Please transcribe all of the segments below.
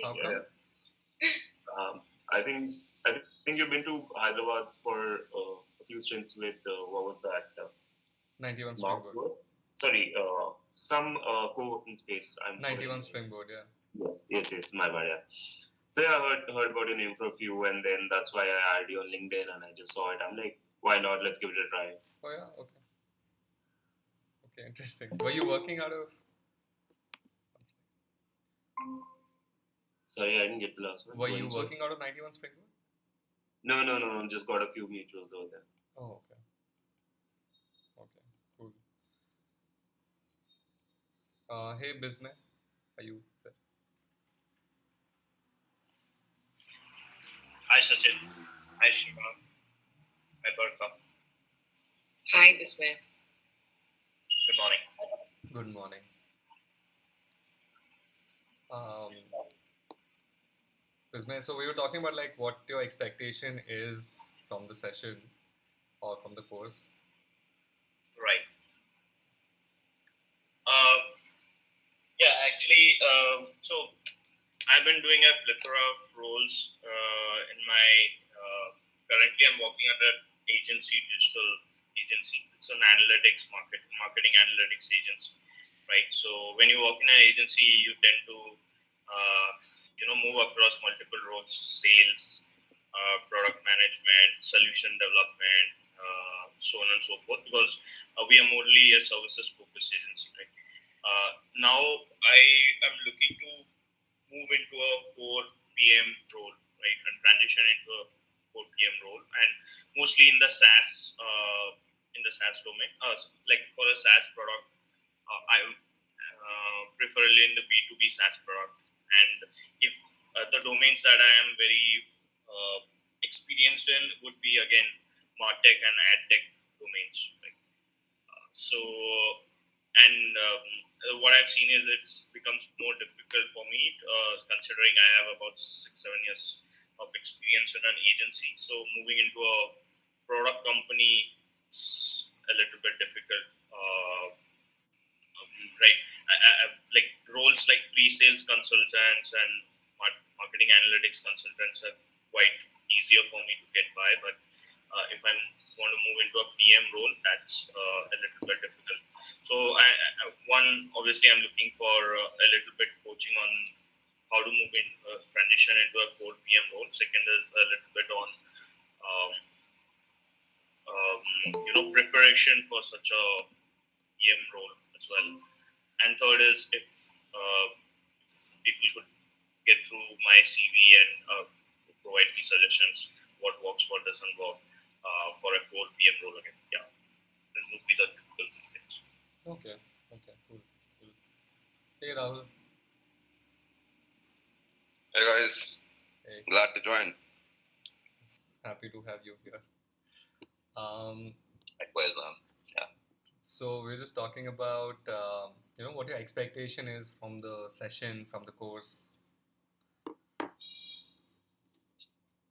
How Yeah, come? yeah. I think you've been to Hyderabad for a few stints with what was that? 91 Mark Springboard. was sorry, some co-working space. I'm 91 forgetting. Springboard, yeah. Yes. My bad. Yeah. So yeah, I heard about your name for a few, and then that's why I added you on LinkedIn, and I just saw it. I'm like, why not? Let's give it a try. Oh, yeah, okay. Okay, interesting. Were you working out of. Sorry, I didn't get the last one. Were Going you so? working out of 91 Springboard? No. Just got a few mutuals over there. Oh, okay. Okay, cool. Hey, Bismay, are you there? Hi Sachin. Hi Shiva. Hi Barka. Hi, Bismay. Good morning. Good morning. Um, Bismay, so we were talking about like what your expectation is from the session or from the course. Right. Uh, yeah, actually, so I've been doing a plethora of roles in my. Currently, I'm working at an agency, digital agency. It's an marketing analytics agency, right? So when you work in an agency, you tend to, move across multiple roles: sales, product management, solution development, so on and so forth. Because we are mostly a services focused agency, right? Now I am looking to move into a core PM role, right, and transition into a core PM role, and mostly in the SaaS domain. Like for a SaaS product, I preferably in the B2B SaaS product, and if the domains that I am very experienced in would be again martech and adtech domains, right? So and what I've seen is it's becomes more difficult for me, considering I have about 6-7 years of experience in an agency. So moving into a product company is a little bit difficult, right? Like roles like pre-sales consultants and marketing analytics consultants are quite easier for me to get by, but if I want to move into a PM role, that's a little bit difficult. So, one, obviously, I'm looking for a little bit coaching on how to move in, transition into a core PM role. Second is a little bit on, um, preparation for such a PM role as well. And third is if people could get through my CV and provide me suggestions what works, what doesn't work for a core PM role again. Yeah, this would be the typical three things. Okay, okay, cool. Hey, Rahul. Hey guys, Hey, glad to join. happy to have you here. Um, Likewise, man. Yeah. so we're just talking about what your expectation is from the session, from the course.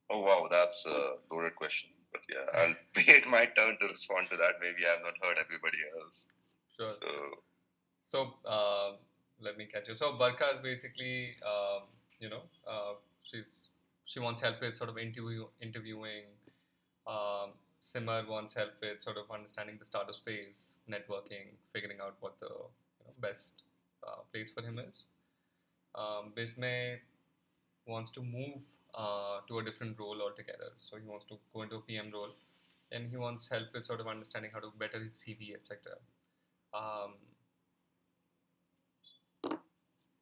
Oh wow, that's a loaded question. But yeah, I'll wait my turn to respond to that. Maybe I've not heard everybody else. Sure. So Let me catch you. So Barka is basically, she wants help with sort of interviewing. Simar wants help with sort of understanding the startup space, networking, figuring out what the best place for him is. Bismay wants to move to a different role altogether. So he wants to go into a PM role, and he wants help with sort of understanding how to better his CV, etc.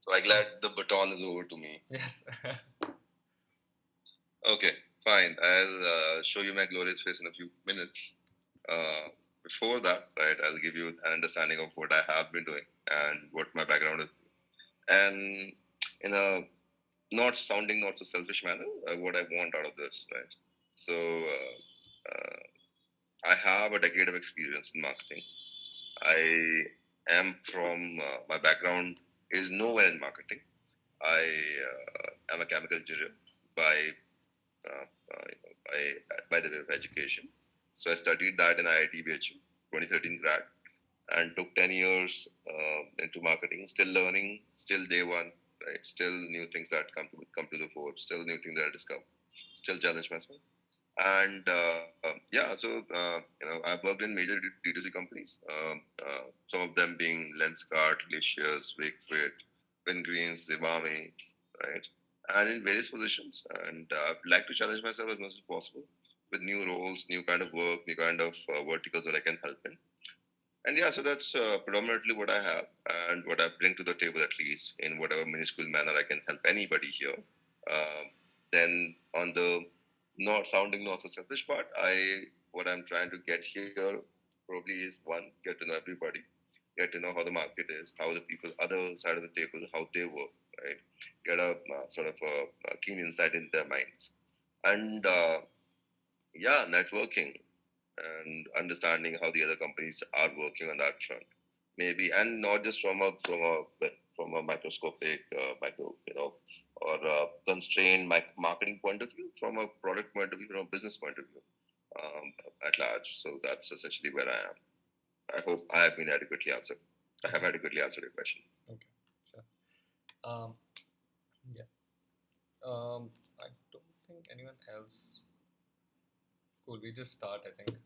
So I'm glad the baton is over to me. Yes. Okay, fine. I'll show you my glorious face in a few minutes. Before that, right, I'll give you an understanding of what I have been doing and what my background is. And in a not sounding not so selfish manner, what I want out of this, right? So I have a decade of experience in marketing. I am from my background is nowhere in marketing. I am a chemical engineer by uh, by the way of education. So I studied that in IIT BHU, 2013 grad, and took 10 years into marketing. Still learning, still day one, right? Still new things that come to the fore, still new things that I discover, still challenge myself. And yeah, so I've worked in major D2C companies, some of them being Lenskart, Glaciers, Wakefit, Wingreen, Zivame, right? And in various positions. And I'd like to challenge myself as much as possible with new roles, new kind of work, new kind of verticals that I can help in. And yeah, so that's predominantly what I have and what I bring to the table, at least in whatever minuscule manner I can help anybody here. Um, then on the not sounding not so selfish part, what I'm trying to get here probably is one, get to know everybody, get to know how the market is, how the people other side of the table, how they work, right? Get a sort of a keen insight in their minds, and yeah, networking and understanding how the other companies are working on that front. Maybe, and not just from a microscopic, micro, or constrained marketing point of view, from a product point of view, from a business point of view, at large. So that's essentially where I am. I hope I have been adequately answered. I have adequately answered your question. Okay, sure. Um, yeah. I don't think anyone else. Cool. We just start, I think.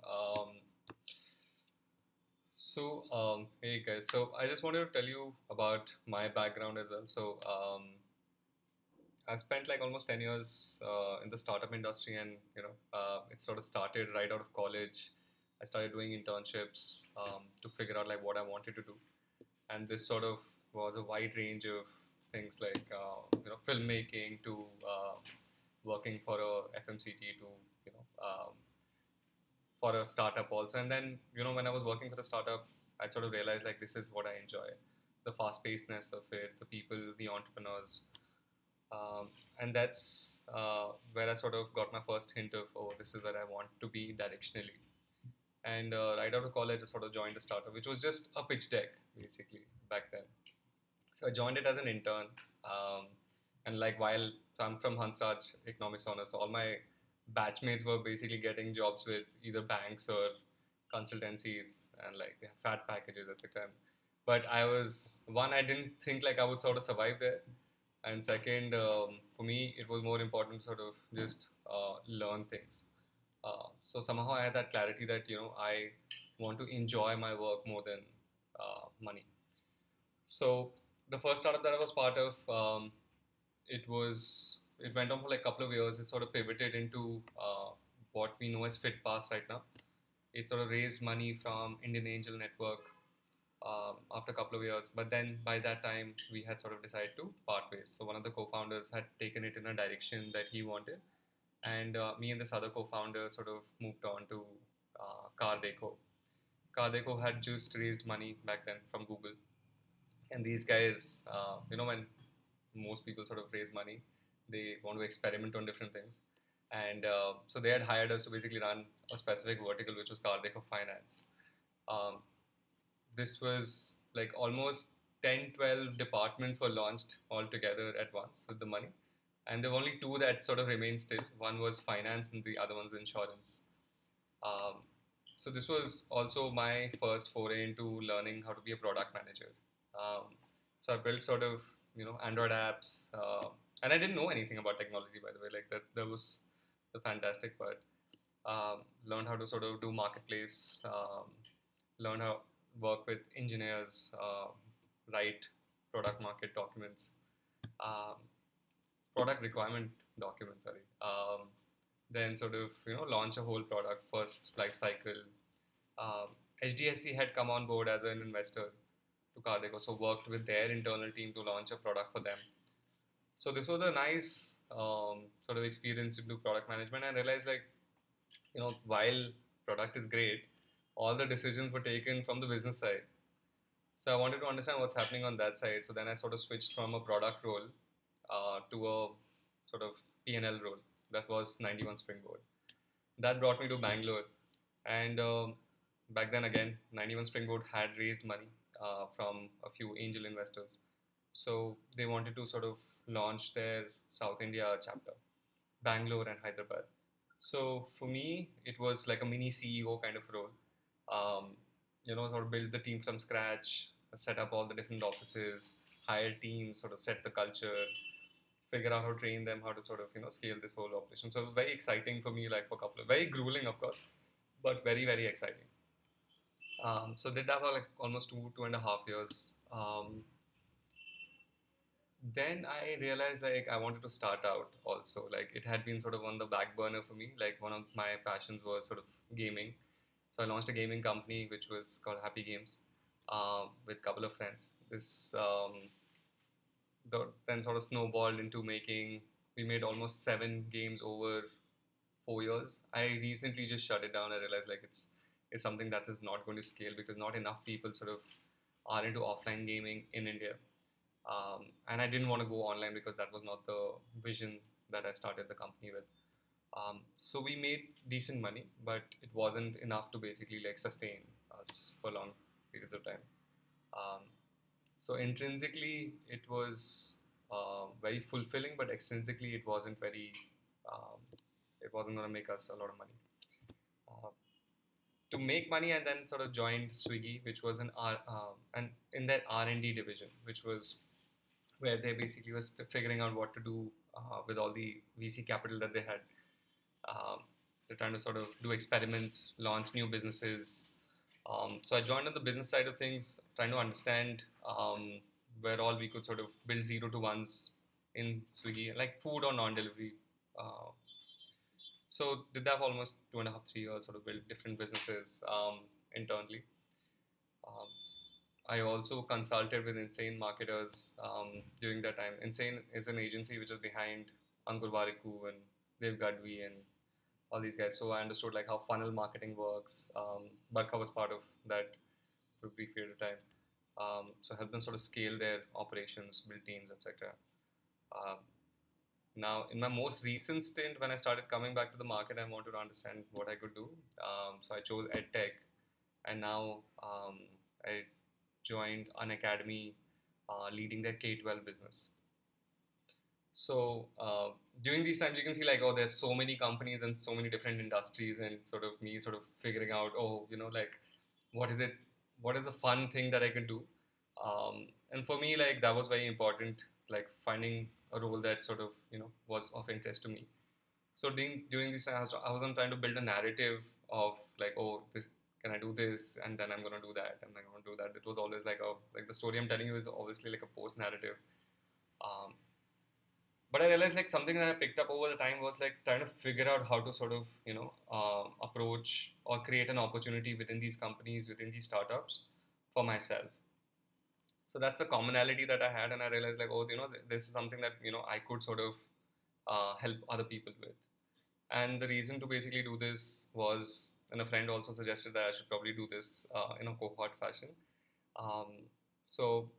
Hey guys. So I just wanted to tell you about my background as well. I spent like almost 10 years in the startup industry, and it sort of started right out of college. I started doing internships to figure out like what I wanted to do, and this sort of was a wide range of things like filmmaking to working for a FMCG to for a startup also. And then when I was working for the startup, I sort of realized like this is what I enjoy, the fast pacedness of it, the people, the entrepreneurs, and that's where I sort of got my first hint of, oh, this is where I want to be directionally. And right out of college, I sort of joined a startup, which was just a pitch deck basically back then. So I joined it as an intern, um, and like while so I'm from Hansraj Economics Honors, so all my batchmates were basically getting jobs with either banks or consultancies, and like they have fat packages, etc. But I was one, I didn't think like I would sort of survive there, and second, for me, it was more important to sort of just learn things. So somehow I had that clarity that I want to enjoy my work more than money. So the first startup that I was part of, it went on for like a couple of years. It sort of pivoted into what we know as FitPass right now. It sort of raised money from Indian Angel Network after a couple of years. But then by that time, we had sort of decided to part ways. So one of the co-founders had taken it in a direction that he wanted, and me and this other co-founder sort of moved on to Car Deco. Car Deco had just raised money back then from Google, and these guys, when most people sort of raise money, they want to experiment on different things, and so they had hired us to basically run a specific vertical, which was Car Deco Finance. Um, this was like almost 10, 12 departments were launched all together at once with the money, and there were only two that sort of remained still. One was finance and the other one's insurance. um, so this was also my first foray into learning how to be a product manager. So I built sort of Android apps, and I didn't know anything about technology, by the way. Like that was the fantastic part. Learned how to sort of do marketplace, learned how work with engineers, write product market documents, um, product requirement documents. Sorry. Then sort of launch a whole product first life cycle. HDFC had come on board as an investor to Cardeco, so worked with their internal team to launch a product for them. So this was a nice sort of experience into product management, and realized like while product is great, all the decisions were taken from the business side. So I wanted to understand what's happening on that side. So then I sort of switched from a product role to a sort of P&L role. That was 91 Springboard. That brought me to Bangalore, and back then again, 91 Springboard had raised money from a few angel investors. So they wanted to sort of launch their South India chapter, Bangalore and Hyderabad. So for me, it was like a mini CEO kind of role. Sort of build the team from scratch, set up all the different offices, hire teams, sort of set the culture, figure out how to train them, how to sort of scale this whole operation. So it was very exciting for me, like for a couple of very grueling, of course, but very very exciting. So did that for like almost 2.5 years. Then I realized like I wanted to start out also. Like it had been sort of on the back burner for me. Like one of my passions was sort of gaming. So I launched a gaming company which was called Happy Games with a couple of friends. This then sort of snowballed into making. We made almost 7 games over 4 years. I recently just shut it down. I realized like it's something that is not going to scale because not enough people sort of are into offline gaming in India. And I didn't want to go online because that was not the vision that I started the company with. So we made decent money, but it wasn't enough to basically like sustain us for long periods of time. Um, so intrinsically, it was very fulfilling, but extrinsically, um, it wasn't going to make us a lot of money. Uh, to make money, and then sort of joined Swiggy, which was and in that R&D division, which was where they basically was figuring out what to do with all the VC capital that they had. Um, they're trying to sort of do experiments, launch new businesses. So I joined on the business side of things, trying to understand where all we could sort of build zero to ones in Swiggy, like food or non-delivery. Uh, so did that for almost 2.5, 3 years, sort of build different businesses internally. Um, I also consulted with Insane marketers during that time. Insane is an agency which is behind Ankur Warikoo and Dev Gadvi and all these guys. So I understood like how funnel marketing works. Barkha was part of that for a brief period of time. So help them sort of scale their operations, build teams, etc. Um, Now, in my most recent stint, when I started coming back to the market, I wanted to understand what I could do. So I chose EdTech, and now I joined an academy leading their K-12 business. So during these times, you can see like, oh, there's so many companies and so many different industries, and sort of me sort of figuring out, oh, like what is it? What is the fun thing that I can do? And for me, like that was very important, like finding a role that sort of was of interest to me. So during this, I wasn't trying to build a narrative of like, oh, this can I do this, and then I'm gonna do that, and I'm gonna do that. It was always like, oh, like the story I'm telling you is obviously like a post narrative. Um, but I realized like something that I picked up over the time was like trying to figure out how to sort of approach or create an opportunity within these companies, within these startups, for myself. So that's the commonality that I had, and I realized like, oh, this is something that I could sort of help other people with. And the reason to basically do this was, and a friend also suggested that I should probably do this in a cohort fashion. Um, so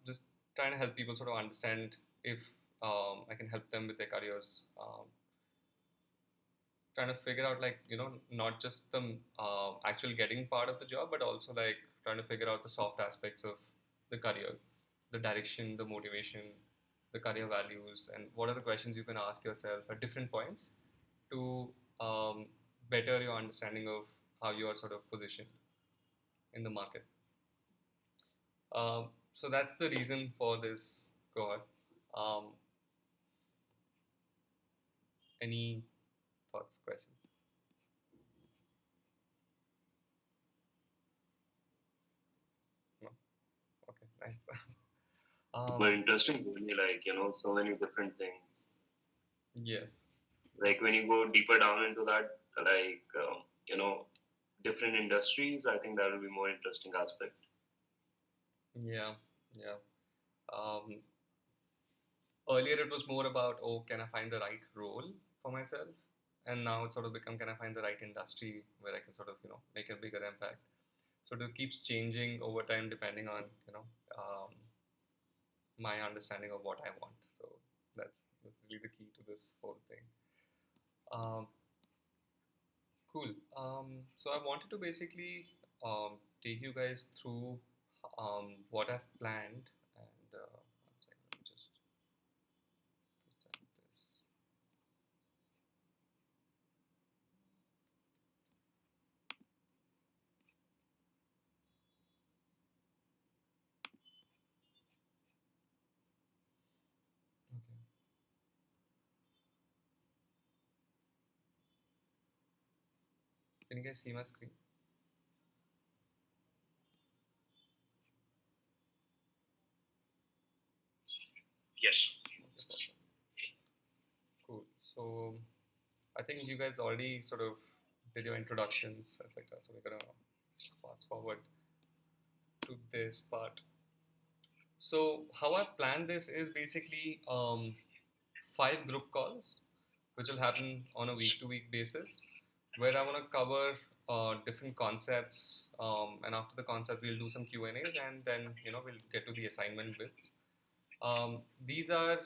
just trying to help people sort of understand if I can help them with their careers. Trying to figure out like not just the actual getting part of the job, but also like trying to figure out the soft aspects of the career, the direction, the motivation, the career values, and what are the questions you can ask yourself at different points to better your understanding of how you are sort of positioned in the market. So that's the reason for this cohort. Um, any thoughts, questions? No? Okay, nice. But interesting, really, like, so many different things. Yes. Like when you go deeper down into that, like, different industries, I think that will be more interesting aspect. Yeah, yeah. Um, Earlier it was more about, oh, can I find the right role for myself? And now it's sort of become, can I find the right industry where I can sort of, make a bigger impact? So it keeps changing over time depending on, my understanding of what I want. So that's really the key to this whole thing. Um, cool. So I wanted to basically take you guys through what I've planned. And one second, let me just present this. Can you guys see my screen? Yes. Cool. So I think you guys already sort of did your introductions, etc. So we're gonna fast forward to this part. So how I've planned this is basically 5 group calls, which will happen on a week-to-week basis, where I want to cover different concepts, and after the concept, we'll do some Q and A's, and then we'll get to the assignment bits. These are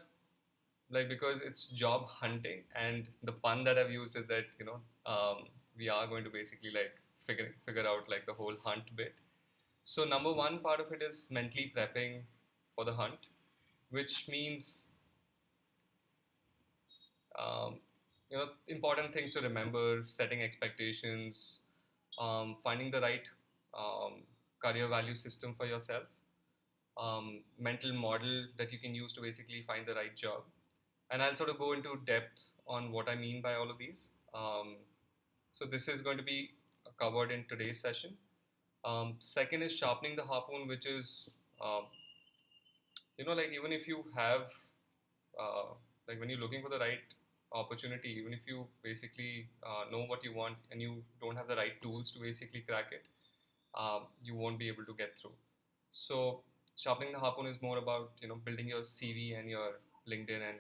like, because it's job hunting, and the pun that I've used is that we are going to basically like figure out like the whole hunt bit. So number one part of it is mentally prepping for the hunt, which means important things to remember: setting expectations, finding the right um, career value system for yourself, mental model that you can use to basically find the right job. And I'll sort of go into depth on what I mean by all of these. So this is going to be covered in today's session. Second is sharpening the harpoon, which is um, like, even if you have uh, like, when you're looking for the right opportunity, even if you basically know what you want and you don't have the right tools to basically crack it, you won't be able to get through. So sharpening the harpoon is more about building your CV and your LinkedIn, and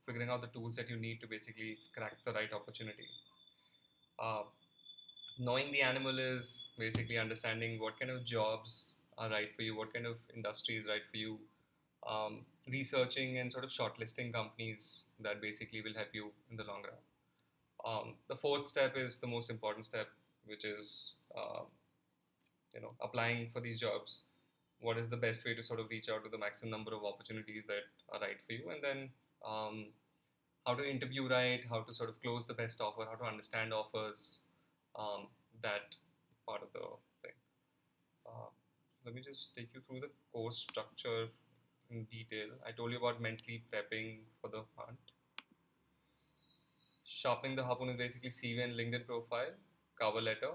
figuring out the tools that you need to basically crack the right opportunity. Uh, Knowing the animal is basically understanding what kind of jobs are right for you, what kind of industry is right for you, researching and sort of shortlisting companies that basically will help you in the long run. The fourth step is the most important step, which is applying for these jobs. What is the best way to sort of reach out to the maximum number of opportunities that are right for you, and then um, how to interview right, how to sort of close the best offer, how to understand offers, that part of the thing. Uh, Let me just take you through the course structure in detail. I told you about mentally prepping for the hunt. Sharpening the harpoon is basically CV and LinkedIn profile, cover letter.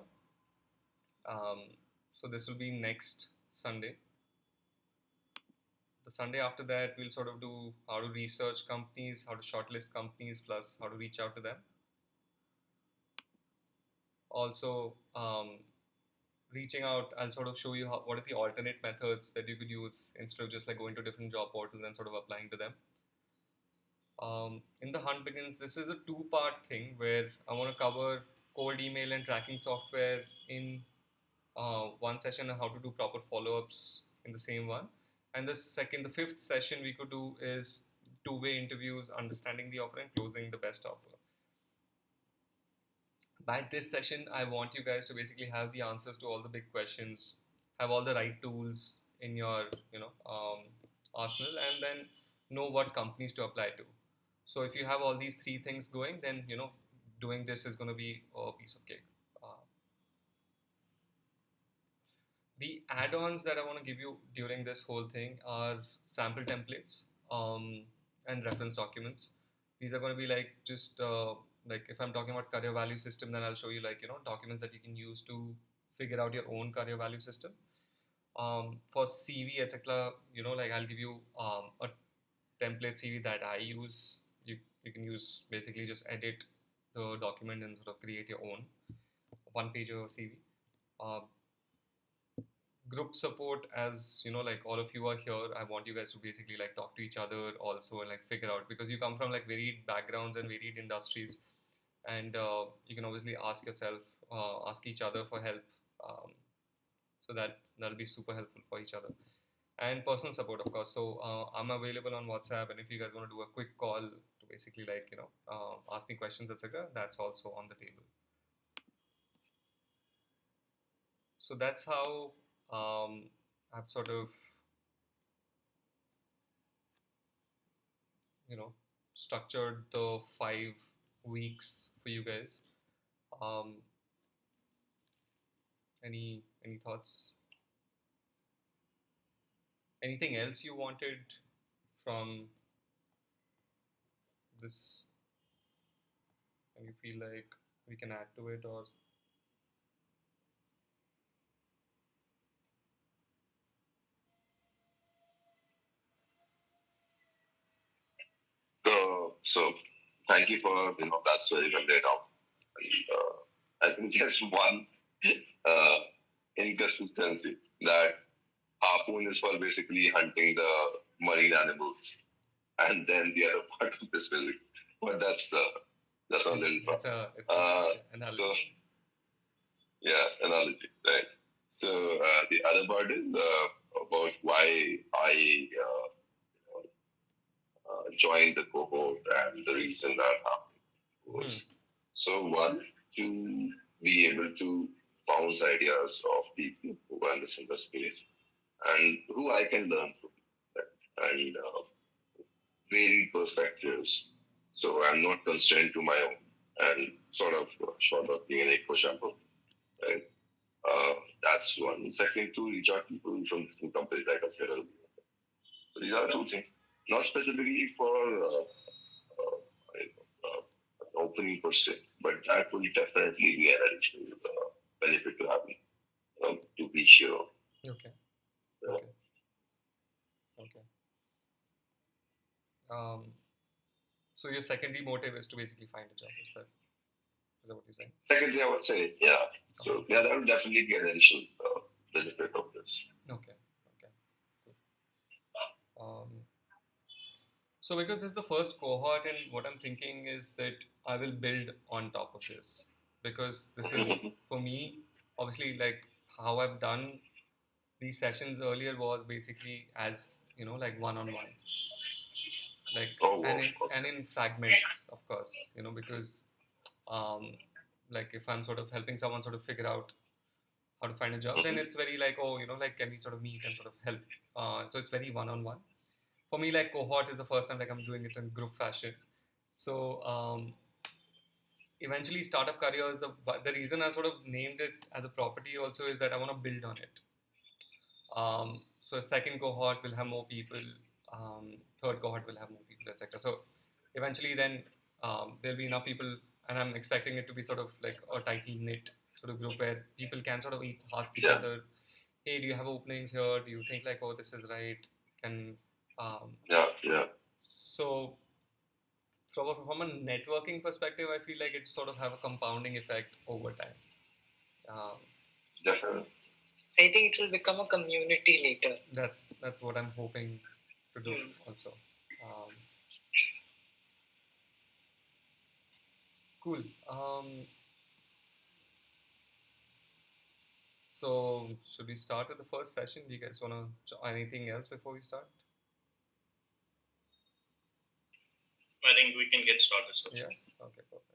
So this will be next Sunday. The Sunday after that, we'll sort of do how to research companies, how to shortlist companies, plus how to reach out to them. Also, reaching out, I'll sort of show you what are the alternate methods that you could use instead of just like going to different job portals and sort of applying to them. In the hunt begins, this is a two-part thing where I want to cover cold email and tracking software in one session, and how to do proper follow-ups in the same one. And the fifth session we could do is two-way interviews, understanding the offer and closing the best offer. By this session, I want you guys to basically have the answers to all the big questions, have all the right tools in your arsenal, and then know what companies to apply to. So if you have all these three things going, then doing this is going to be a piece of cake. Uh, the add-ons that I want to give you during this whole thing are sample templates, and reference documents. These are going to be like, just like, if I'm talking about career value system, then I'll show you like documents that you can use to figure out your own career value system. For CV, etc., like, I'll give you a template CV that I use. You can use, basically just edit the document and sort of create your own one-pager CV. Uh, Group support, as like, all of you are here, I want you guys to basically like talk to each other also, and like figure out, because you come from like varied backgrounds and varied industries, and you can obviously ask each other for help, um, so that'll be super helpful for each other. And personal support, of course. So I'm available on WhatsApp, and if you guys want to do a quick call to basically like ask me questions, etc., that's also on the table. So that's how I've sort of structured the 5 weeks for you guys. Um, any thoughts? Anything else you wanted from this, and you feel like we can add to it, or So thank you for that's very well laid out. And, I think just one uh, inconsistency that harpoon is for basically hunting the marine animals, and then the other part of this building. But that's a little fun. It's analogy. So yeah, analogy, right? So the other part is about why I joined the cohort and the reason that happened was so one to be able to bounce ideas of people who understand the space and who I can learn from, right? And varied perspectives. So I'm not constrained to my own and sort of short of being an echo chamber, right? That's one. Second, to reach out people from different companies, like I said earlier. So these are two things. Not specifically for opening per se, but that will definitely be an additional benefit to having to be sure. Okay. So, Okay. So your secondary motive is to basically find a job. Is that what you're saying? secondly, I would say, yeah. So yeah, that would definitely be an additional benefit of this. Okay. Cool. So because this is the first cohort, and what I'm thinking is that I will build on top of this, because this is for me, obviously, like how I've done these sessions earlier was basically as like one-on-ones, like and in fragments, of course, because like if I'm sort of helping someone sort of figure out how to find a job, then it's very like, oh, like can we sort of meet and sort of help? So it's very one-on-one. For me, like cohort is the first time like I'm doing it in group fashion. So eventually, startup careers. The reason I've sort of named it as a property also is that I want to build on it. So a second cohort will have more people. Third cohort will have more people, etc. So eventually, then there'll be enough people, and I'm expecting it to be sort of like a tightly knit sort of group where people can sort of ask each other, "Hey, do you have openings here? Do you think like, oh, this is right?" Can Yeah. So from a networking perspective, I feel like it sort of have a compounding effect over time. Definitely. I think it will become a community later. That's what I'm hoping to do also. Cool. So should we start with the first session? Do you guys want to anything else before we start? I think we can get started. So. Yeah. Okay. Perfect.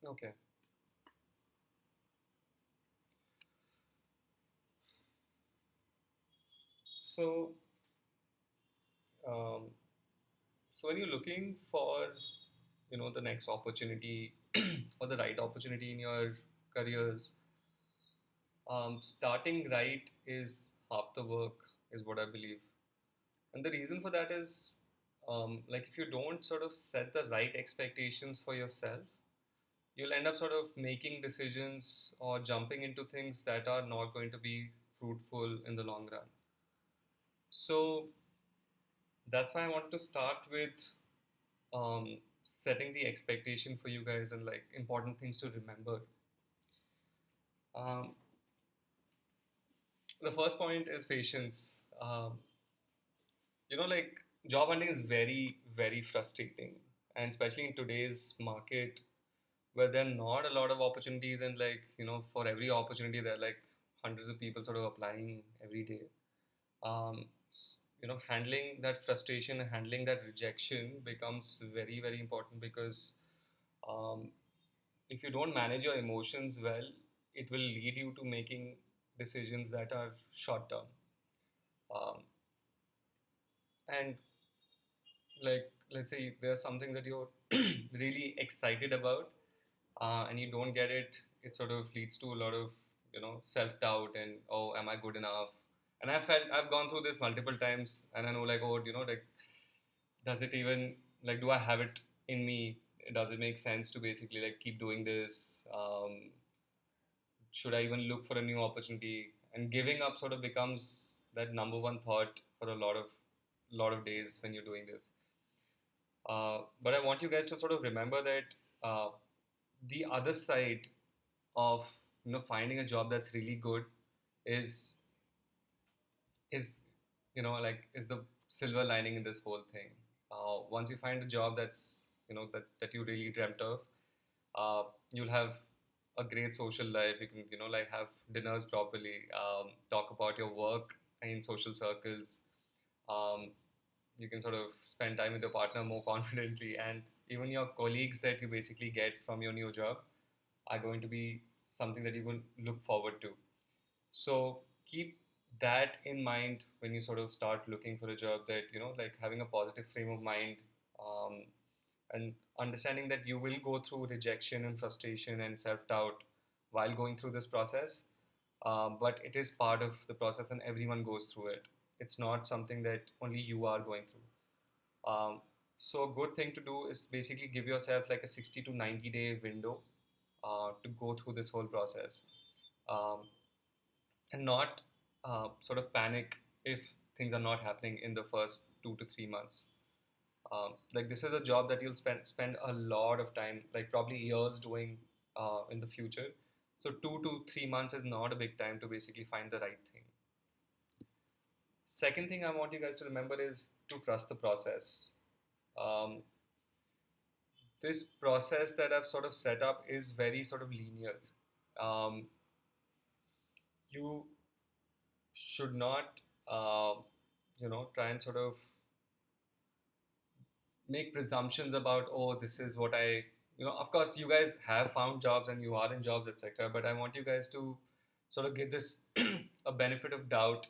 Okay. So, um, so when you're looking for, the next opportunity or the right opportunity in your careers, starting right is half the work, is what I believe. And the reason for that is, like if you don't sort of set the right expectations for yourself, you'll end up sort of making decisions or jumping into things that are not going to be fruitful in the long run. So that's why I wanted to start with um, setting the expectation for you guys and like important things to remember. Um, the first point is patience. Like job hunting is very, very frustrating, and especially in today's market where there are not a lot of opportunities, and like for every opportunity there are like hundreds of people sort of applying every day. um, Handling that frustration and handling that rejection becomes very, very important, because um, if you don't manage your emotions well, it will lead you to making decisions that are short term. And like let's say there's something that you're really excited about, and you don't get it, it sort of leads to a lot of self doubt and, oh, am I good enough? And I've gone through this multiple times, and I know, like, oh, like, does it even, like, do I have it in me? Does it make sense to basically like keep doing this? Should I even look for a new opportunity? And giving up sort of becomes that number one thought for a lot of days when you're doing this. But I want you guys to sort of remember that uh, the other side of finding a job that's really good is is like is the silver lining in this whole thing. Once you find a job that's that you really dreamt of, you'll have a great social life. You can like have dinners properly, talk about your work in social circles. um, you can sort of spend time with your partner more confidently, and even your colleagues that you basically get from your new job are going to be something that you will look forward to. So keep that in mind when you sort of start looking for a job, that like having a positive frame of mind, um, and understanding that you will go through rejection and frustration and self-doubt while going through this process. But it is part of the process, and everyone goes through it. It's not something that only you are going through. So a good thing to do is basically give yourself like a 60 to 90-day window to go through this whole process, um, and not sort of panic if things are not happening in the first 2 to 3 months. Like, this is a job that you'll spend a lot of time, like probably years doing in the future. So 2 to 3 months is not a big time to basically find the right thing. Second thing I want you guys to remember is to trust the process. Um, this process that I've sort of set up is very sort of linear. Um, you should not, uh, try and sort of make presumptions about, oh, this is what I, of course you guys have found jobs and you are in jobs, etc., but I want you guys to sort of give this a benefit of doubt,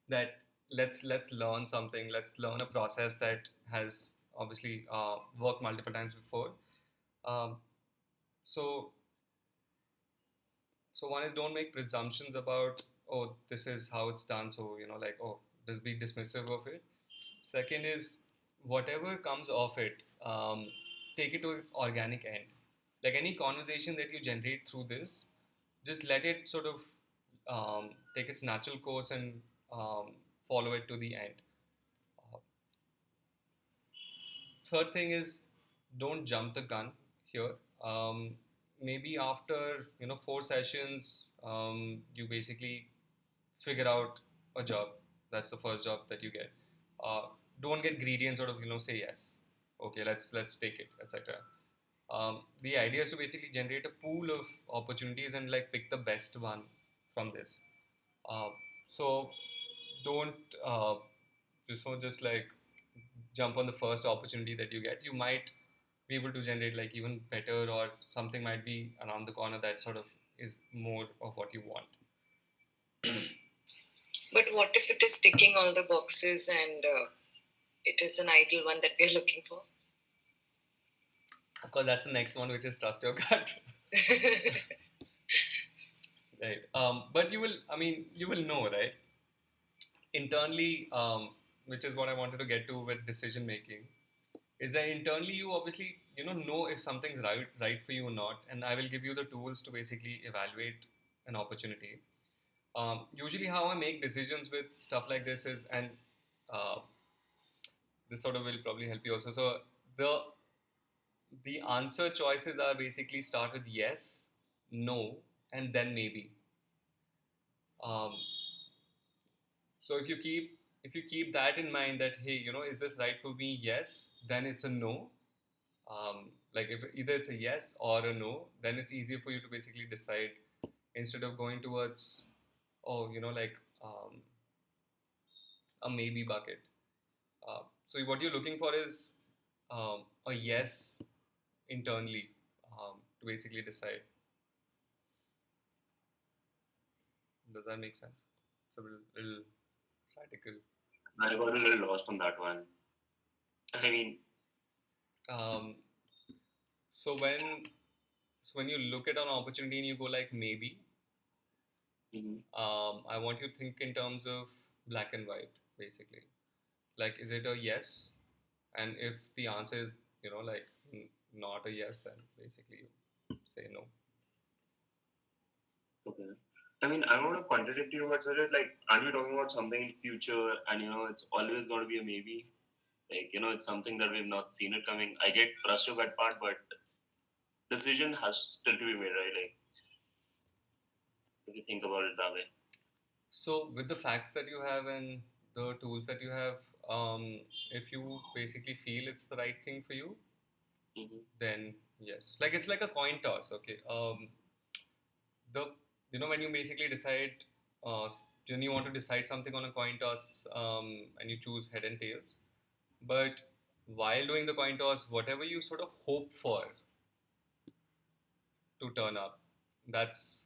that let's learn something, let's learn a process that has obviously worked multiple times before. um, so so one is, don't make presumptions about, oh, this is how it's done, so like, oh, just be dismissive of it. Second is, whatever comes of it, take it to its organic end. Like any conversation that you generate through this, just let it sort of take its natural course and um, follow it to the end. Uh, Third thing is, don't jump the gun here. Um, Maybe after 4 sessions, you basically figure out a job. That's the first job that you get. Uh, don't get greedy and sort of say yes. Okay, let's take it, etc. The idea is to basically generate a pool of opportunities and like pick the best one from this. Uh, so don't just like jump on the first opportunity that you get. You might be able to generate like even better, or something might be around the corner that sort of is more of what you want. But what if it is ticking all the boxes and it is an ideal one that we are looking for? Of course, that's the next one, which is trust your gut. Right. But you will know, right? Internally, which is what I wanted to get to with decision making, is that internally you obviously know if something's right for you or not, and I will give you the tools to basically evaluate an opportunity. Usually, how I make decisions with stuff like this is, and uh, this sort of will probably help you also. So the answer choices are basically start with yes, no, and then maybe. Um, so if you keep that in mind, that hey, is this right for me? Yes, then it's a no. Like if either it's a yes or a no, then it's easier for you to basically decide, instead of going towards, oh, like um, a maybe bucket. So what you're looking for is a yes internally, to basically decide. Does that make sense? It's a little radical. I got a little lost on that one. I mean, Um, So when you look at an opportunity and you go like maybe, I want you to think in terms of black and white, basically. Like, is it a yes? And if the answer is, like not a yes, then basically you say no. Okay. I mean, I don't want to contradict you, but sort of like, aren't we talking about something in future and, it's always going to be a maybe? Like, it's something that we've not seen it coming. I get trust your gut part, but decision has still to be made, right? Like, if you think about it that way. So with the facts that you have and the tools that you have, if you basically feel it's the right thing for you, then yes. Like it's like a coin toss. Okay. The when you basically decide, when you want to decide something on a coin toss, and you choose head and tails, but while doing the coin toss, whatever you sort of hope for to turn up, that's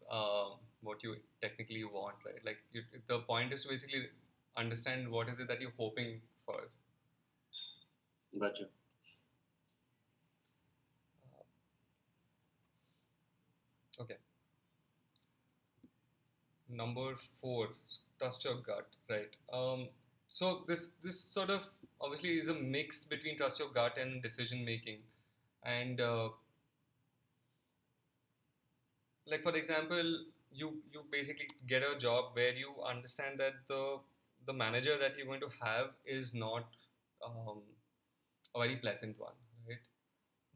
what you technically want, right? Like the point is to basically understand what is it that you're hoping for. Gotcha. Okay. Number 4, trust your gut, right? So this sort of obviously is a mix between trust your gut and decision making, and like for example, you basically get a job where you understand that the manager that you're going to have is not um, a very pleasant one, right?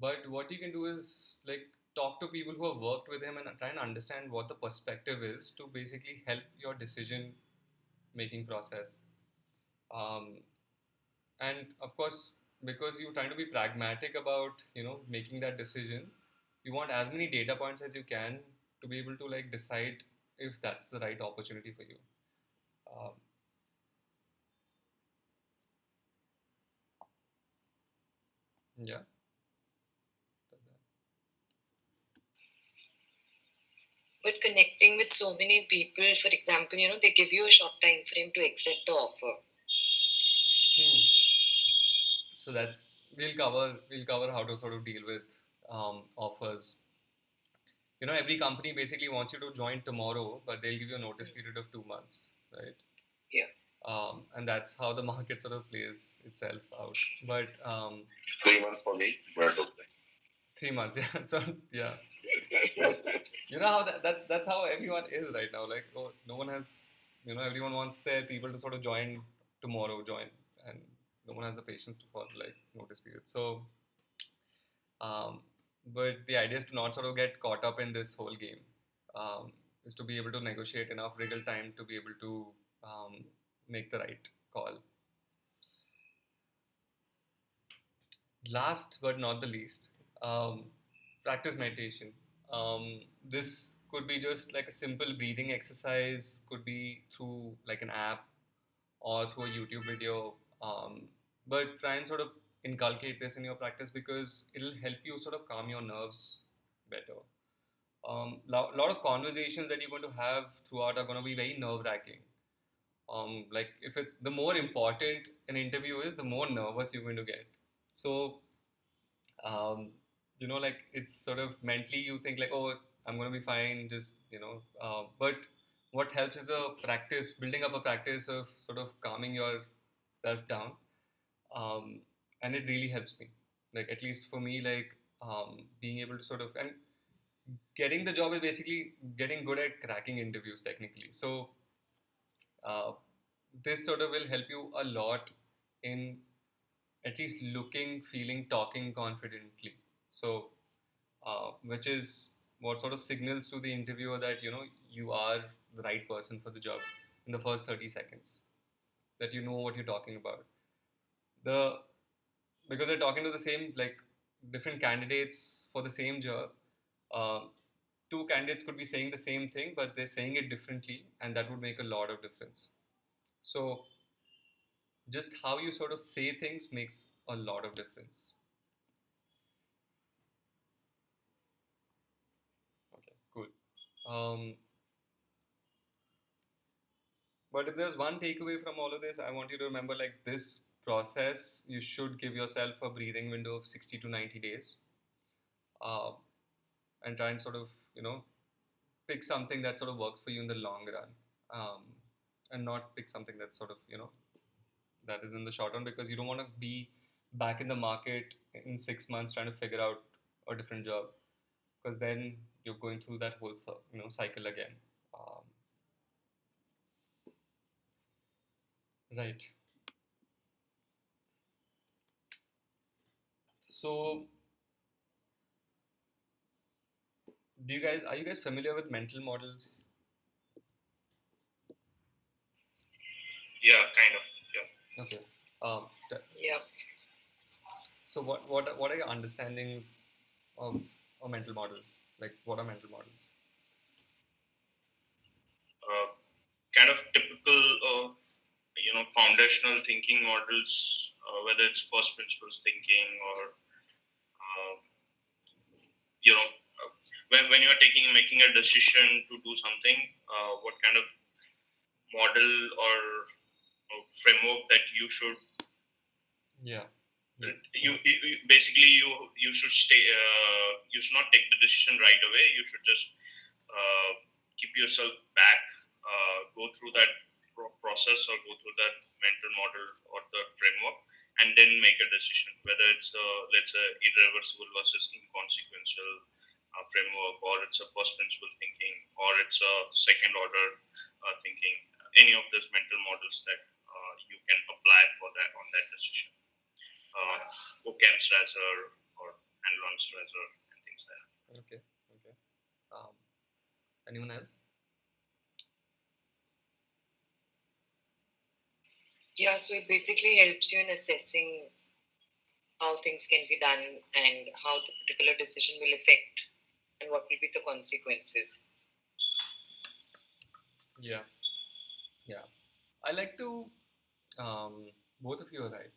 But what you can do is like talk to people who have worked with him and try and understand what the perspective is to basically help your decision making process. Um, and of course, because you're trying to be pragmatic about making that decision, you want as many data points as you can to be able to like decide if that's the right opportunity for you. Um, yeah. But connecting with so many people, for example, they give you a short time frame to accept the offer. So that's we'll cover how to sort of deal with offers. Every company basically wants you to join tomorrow, but they'll give you a notice period of 2 months, right? Yeah. And that's how the market sort of plays itself out. But 3 months for me, but okay. 3 months, yeah. So yeah, you know how that's how everyone is right now. Like no one has, everyone wants their people to sort of join tomorrow, and no one has the patience to follow like notice period. So, but the idea is to not sort of get caught up in this whole game. Is to be able to negotiate enough wriggle time to be able to make the right call. Last but not the least, practice meditation. This could be just like a simple breathing exercise, could be through like an app or through a YouTube video. But try and sort of inculcate this in your practice because it'll help you sort of calm your nerves better. Lot of conversations that you're going to have throughout are going to be very nerve wracking. Like if the more important an interview is, the more nervous you're going to get. So um, like it's sort of mentally you think like, oh, I'm going to be fine, just but what helps is a practice, building up a practice of sort of calming yourself down, um, and it really helps me, like at least for me, like being able to sort of, and getting the job is basically getting good at cracking interviews technically. So uh, this sort of will help you a lot in at least looking, feeling, talking confidently. So which is what sort of signals to the interviewer that you are the right person for the job in the first 30 seconds, that you know what you're talking about. The Because they're talking to the same, like different candidates for the same job. um, Two candidates could be saying the same thing, but they're saying it differently, and that would make a lot of difference. So just how you sort of say things makes a lot of difference. Okay, cool. um, But if there's one takeaway from all of this, I want you to remember like this process, you should give yourself a breathing window of 60 to 90 days. uh, and try and sort of pick something that sort of works for you in the long run, um, and not pick something that sort of that is in the short run, because you don't want to be back in the market in 6 months trying to figure out a different job, because then you're going through that whole cycle again. um, right. So are you guys familiar with mental models? Yeah, kind of. Yeah. Okay. Yeah. So what are your understandings of a mental model? Like, what are mental models? Uh, Kind of typical, foundational thinking models, whether it's first principles thinking or uh, you know when you are making a decision to do something, what kind of model or framework that you should Yeah. basically you should stay, you should not take the decision right away. You should just uh, keep yourself back, go through that process or go through that mental model or the framework, and then make a decision, whether it's let's say irreversible versus inconsequential framework, or it's a first principle thinking, or it's a second order thinking. Any of those mental models that you can apply for that on that decision. Occam's razor or Enlon's razor and things like that. Okay. Okay. Um, Anyone else? Yeah, so it basically helps you in assessing how things can be done and how the particular decision will affect and what will be the consequences. Yeah. Yeah. I like to, both of you are right.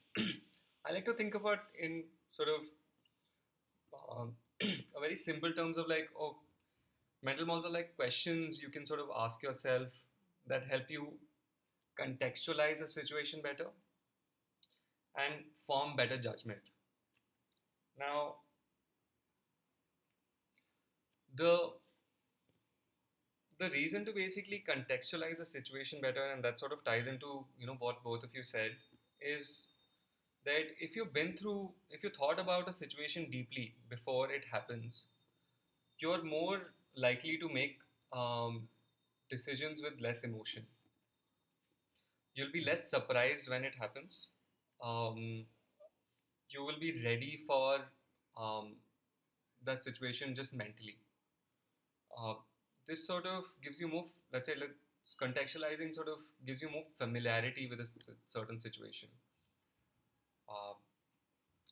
I like to think about in sort of a very simple terms of like, oh, mental models are like questions you can sort of ask yourself that help you contextualize a situation better and form better judgment. Now, the the reason to basically contextualize a situation better, and that sort of ties into what both of you said, is that if you thought about a situation deeply before it happens, you're more likely to make um, decisions with less emotion. You'll be less surprised when it happens. um, you will be ready for um, that situation just mentally. uh, this sort of gives you more, let's say, contextualizing sort of gives you more familiarity with a certain situation,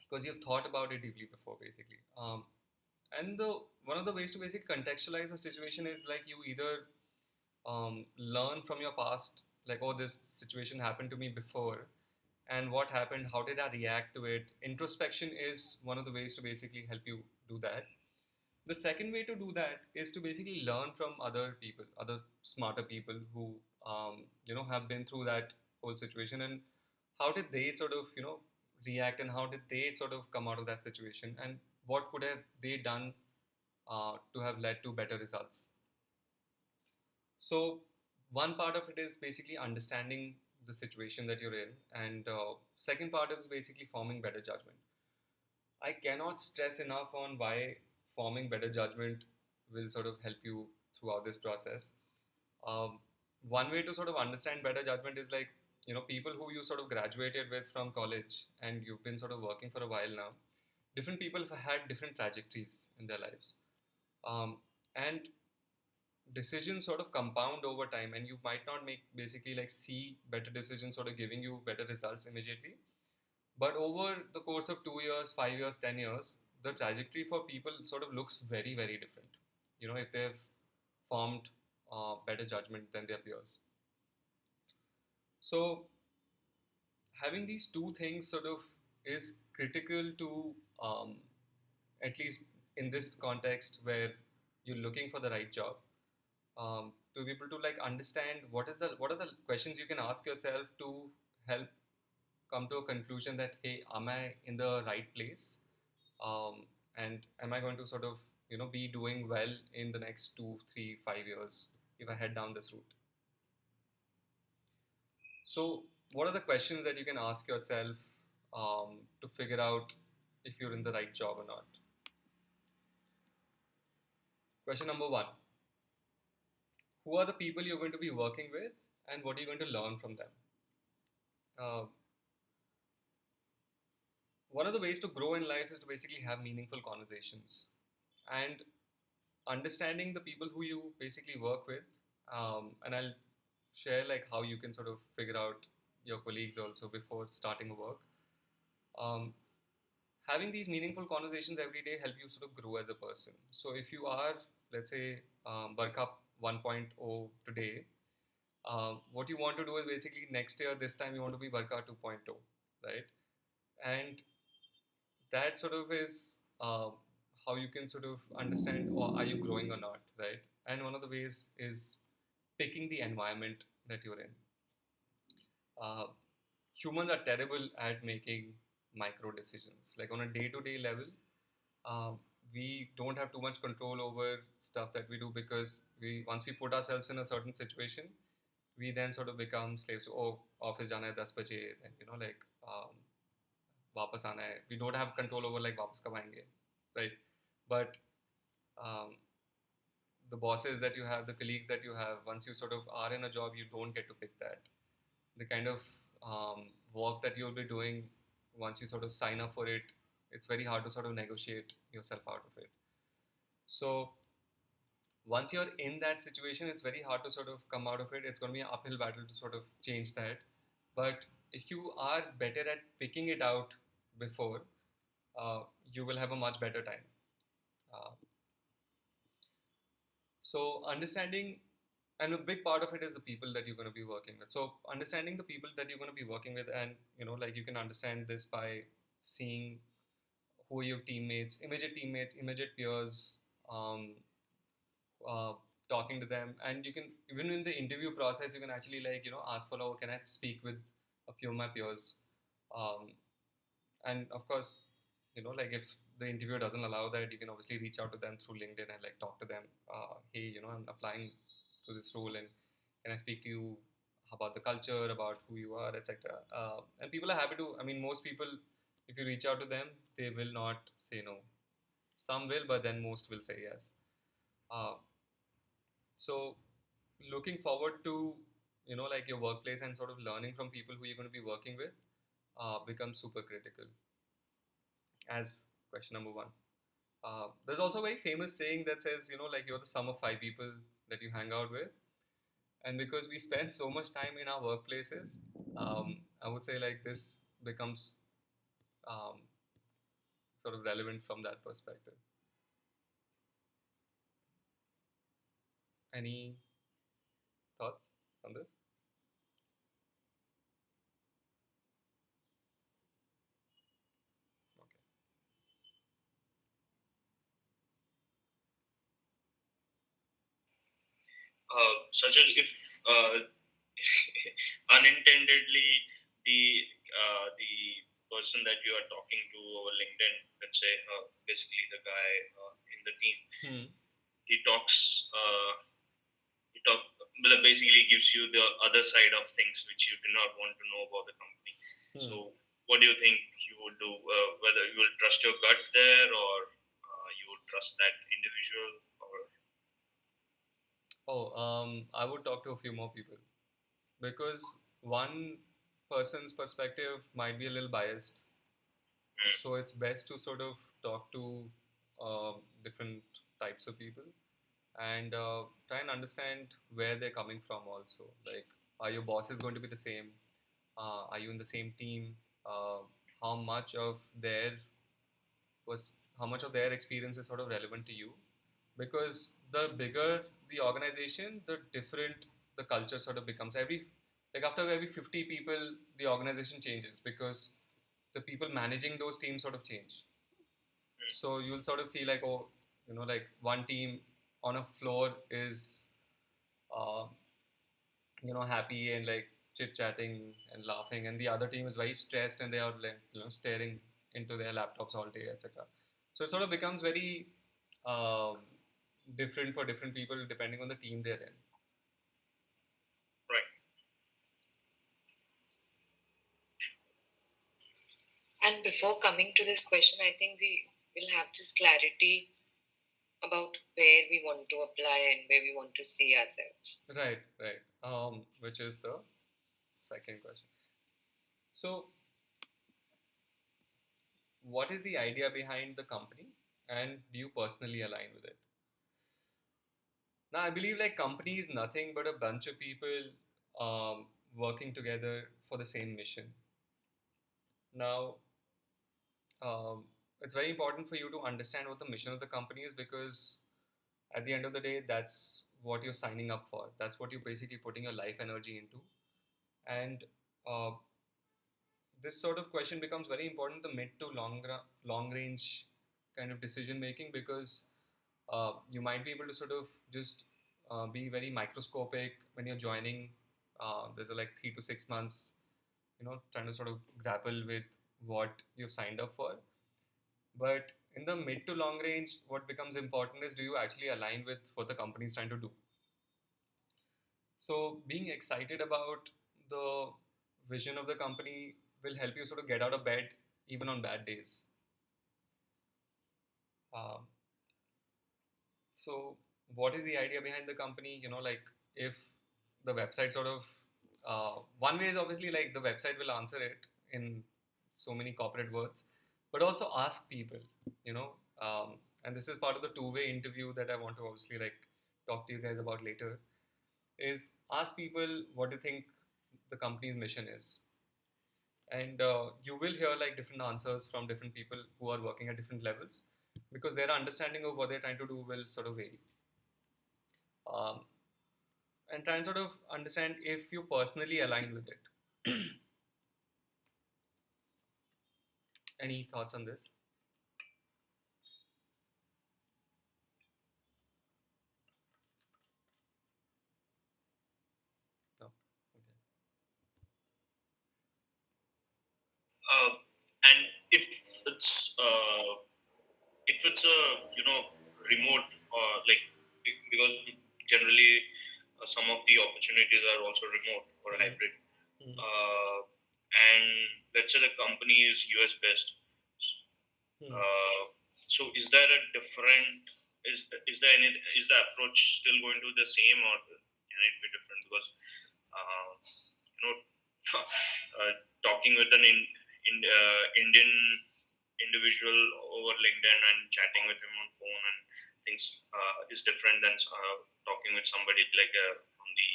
because you've thought about it deeply before, basically. And the one of the ways to basically contextualize a situation is like you either learn from your past, like, oh, this situation happened to me before, and what happened, how did I react to it. Introspection is one of the ways to basically help you do that. The second way to do that is to basically learn from other people, other smarter people who have been through that whole situation, and how did they sort of react, and how did they sort of come out of that situation, and what could have they done to have led to better results. So one part of it is basically understanding the situation that you're in, and second part is basically forming better judgment. I cannot stress enough on why forming better judgment will sort of help you throughout this process. Um, One way to sort of understand better judgment is like, people who you sort of graduated with from college and you've been sort of working for a while now. Different people have had different trajectories in their lives. And decisions sort of compound over time, and you might not make basically like see better decisions sort of giving you better results immediately, but over the course of 2 years, 5 years, 10 years, the trajectory for people sort of looks very, very different. If they've formed better judgment than their peers. So, having these two things sort of is critical to, um, at least in this context where you're looking for the right job, to be able to like understand what are the questions you can ask yourself to help come to a conclusion that, hey, am I in the right place? and am I going to sort of be doing well in the next 2 3 5 years if I head down this route. So what are the questions that you can ask yourself to figure out if you're in the right job or not? Question number one: who are the people you're going to be working with, and what are you going to learn from them? uh, One of the ways to grow in life is to basically have meaningful conversations, and understanding the people who you basically work with. And I'll share like how you can sort of figure out your colleagues also before starting work. um, Having these meaningful conversations every day help you sort of grow as a person. So if you are, let's say, Barcup 1.0 today, what you want to do is basically next year this time you want to be Barca 2.0, right? And that sort of is how you can sort of understand, or are you growing or not, right? And one of the ways is picking the environment that you're in. uh, Humans are terrible at making micro decisions, like on a day-to-day level. um, we don't have too much control over stuff that we do, because we once we put ourselves in a certain situation, we then sort of become slaves to, oh, office jana hai 10 baje, then like वापस आना है. We don't have control over like वापस कब आएंगे, right? But um, the bosses that you have, the colleagues that you have, once you sort of are in a job, you don't get to pick that. The kind of work that you'll be doing, once you sort of sign up for it, it's very hard to sort of negotiate yourself out of it. So once you're in that situation, it's very hard to sort of come out of it. It's going to be an uphill battle to sort of change that. But if you are better at picking it out before, you will have a much better time. Uh, so understanding, and a big part of it is the people that you're going to be working with. So understanding the people that you're going to be working with, and like you can understand this by seeing who are your teammates, immediate peers, um, uh, talking to them. And you can, even in the interview process, you can actually like ask for, oh, can I speak with a few of my peers? um, and of course, like if the interviewer doesn't allow that, you can obviously reach out to them through LinkedIn and like talk to them. Hey, I'm applying to this role, and can I speak to you about the culture, about who you are, etc. And people are happy to. I mean, most people, if you reach out to them, they will not say no. Some will, but then most will say yes. uh, so looking forward to like your workplace and sort of learning from people who you're going to be working with becomes super critical as question number one. There's also a very famous saying that says, like you're the sum of five people that you hang out with. And because we spend so much time in our workplaces, I would say like this becomes um, sort of relevant from that perspective. Any thoughts on this? Okay. Such as if unintendedly the the person that you are talking to over LinkedIn, let's say basically the guy in the team, Hmm. he talks he talk basically gives you the other side of things which you do not want to know about the company. Hmm. So what do you think you would do? Whether you will trust your gut there, or you would trust that individual, or Oh, I would talk to a few more people, because one person's perspective might be a little biased. So it's best to sort of talk to different types of people, and try and understand where they're coming from also. Like, are your bosses going to be the same? Are you in the same team? Uh, how much of their was how much of their experience is sort of relevant to you? Because the bigger the organization, the different the culture sort of becomes. After every 50 people, the organization changes, because the people managing those teams sort of change. So you'll sort of see like, oh, like one team on a floor is uh, happy and like chit chatting and laughing, and the other team is very stressed and they are like staring into their laptops all day, etc. So it sort of becomes very um, different for different people depending on the team they're in. Right. And before coming to this question, I think we will have this clarity about where we want to apply and where we want to see ourselves. Right, right. Which is the second question. So, what is the idea behind the company, and do you personally align with it? Now, I believe like company is nothing but a bunch of people working together for the same mission. Now, um, it's very important for you to understand what the mission of the company is, because at the end of the day, that's what you're signing up for. That's what you're basically putting your life energy into. And uh, this sort of question becomes very important the mid to long range kind of decision making, because you might be able to sort of just be very microscopic when you're joining. There's a like 3 to 6 months, trying to sort of grapple with what you've signed up for. But in the mid to long range, what becomes important is, do you actually align with what the company is trying to do? So being excited about the vision of the company will help you sort of get out of bed even on bad days. Um, so what is the idea behind the company? Like if the website sort of one way is obviously like the website will answer it in so many corporate words, but also ask people, you know, and this is part of the two-way interview that I want to obviously like talk to you guys about later. Is ask people what they think the company's mission is, and you will hear like different answers from different people who are working at different levels, because their understanding of what they're trying to do will sort of vary. um, and try and sort of understand if you personally align with it. Any thoughts on this? No. Okay. And uh, if it's a remote, like because generally some of the opportunities are also remote or hybrid, Mm. and let's say the company is US based. Hmm. So is there a different, is there any, is the approach still going to be the same, or can it be different? Because uh, you know talking with an Indian individual over LinkedIn and chatting with him on phone and things is different than talking with somebody like from the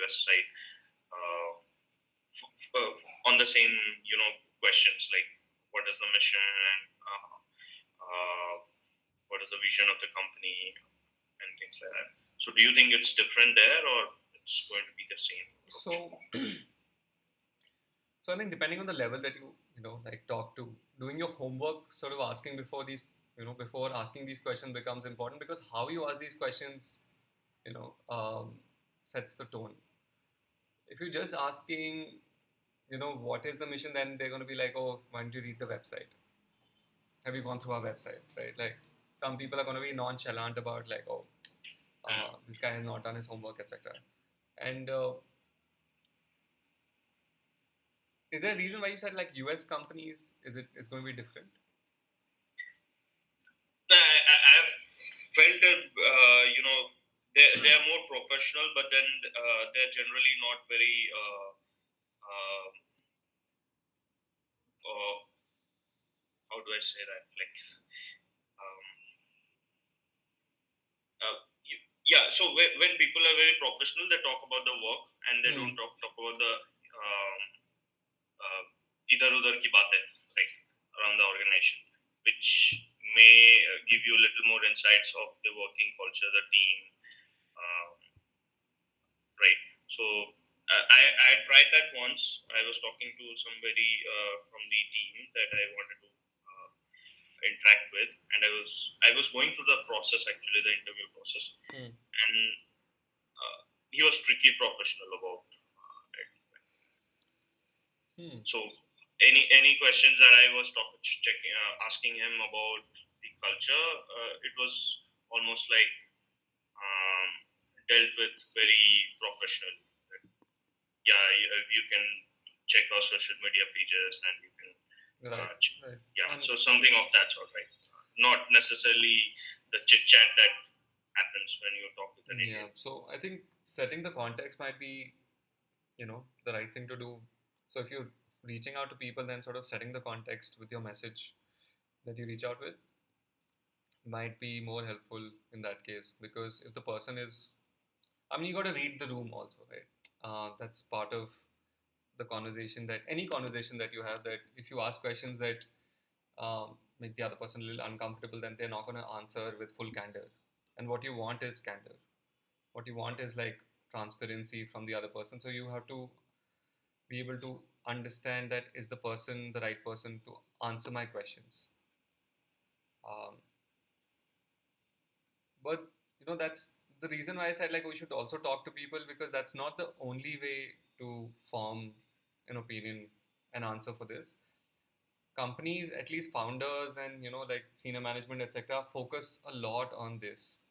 US side, uh, on the same questions like what is the mission and uh, what is the vision of the company and things like that. So do you think it's different there, or it's going to be the same approach? So, so I think depending on the level that you like talk to, doing your homework, sort of asking before these, before asking these questions becomes important, because how you ask these questions, sets the tone. If you're just asking, what is the mission, then they're going to be like, oh, why don't you read the website? Have you gone through our website, right? Like some people are going to be nonchalant about like, oh, this guy has not done his homework, etc. And is there a reason why you said like US companies? It's going to be different? I've felt that they are more professional, but then they're generally not very uh, uh, how do I say that, like um, yeah. So when people are very professional, they talk about the work and they don't talk about the um, idhar udhar ki baatein, like around the organization, which may give you a little more insights of the working culture, the team, um, right? So I tried that once. I was talking to somebody from the team that I wanted to interact with, and I was going through the process, actually the interview process, and he was strictly professional about it. So any questions that I was checking, asking him about the culture, it was almost like um, dealt with very professional. Yeah, you can check our social media pages and you can Right. Right. yeah, And so something of that sort, right? Not necessarily the chit chat that happens when you talk with an yeah, Indian. so I think setting the context might be, the right thing to do. So if you're reaching out to people, then sort of setting the context with your message that you reach out with might be more helpful in that case, because if the person is, I mean, you got to read the room also, right? That's part of the conversation, that any conversation that you have, that if you ask questions that make the other person a little uncomfortable, then they're not going to answer with full candor. And what you want is candor. What you want is like transparency from the other person. So you have to be able to understand that is the person the right person to answer my questions. Um, but that's the reason why I said like we should also talk to people, because that's not the only way to form an opinion and answer for this. Companies, at least founders and like senior management, etc., focus a lot on this.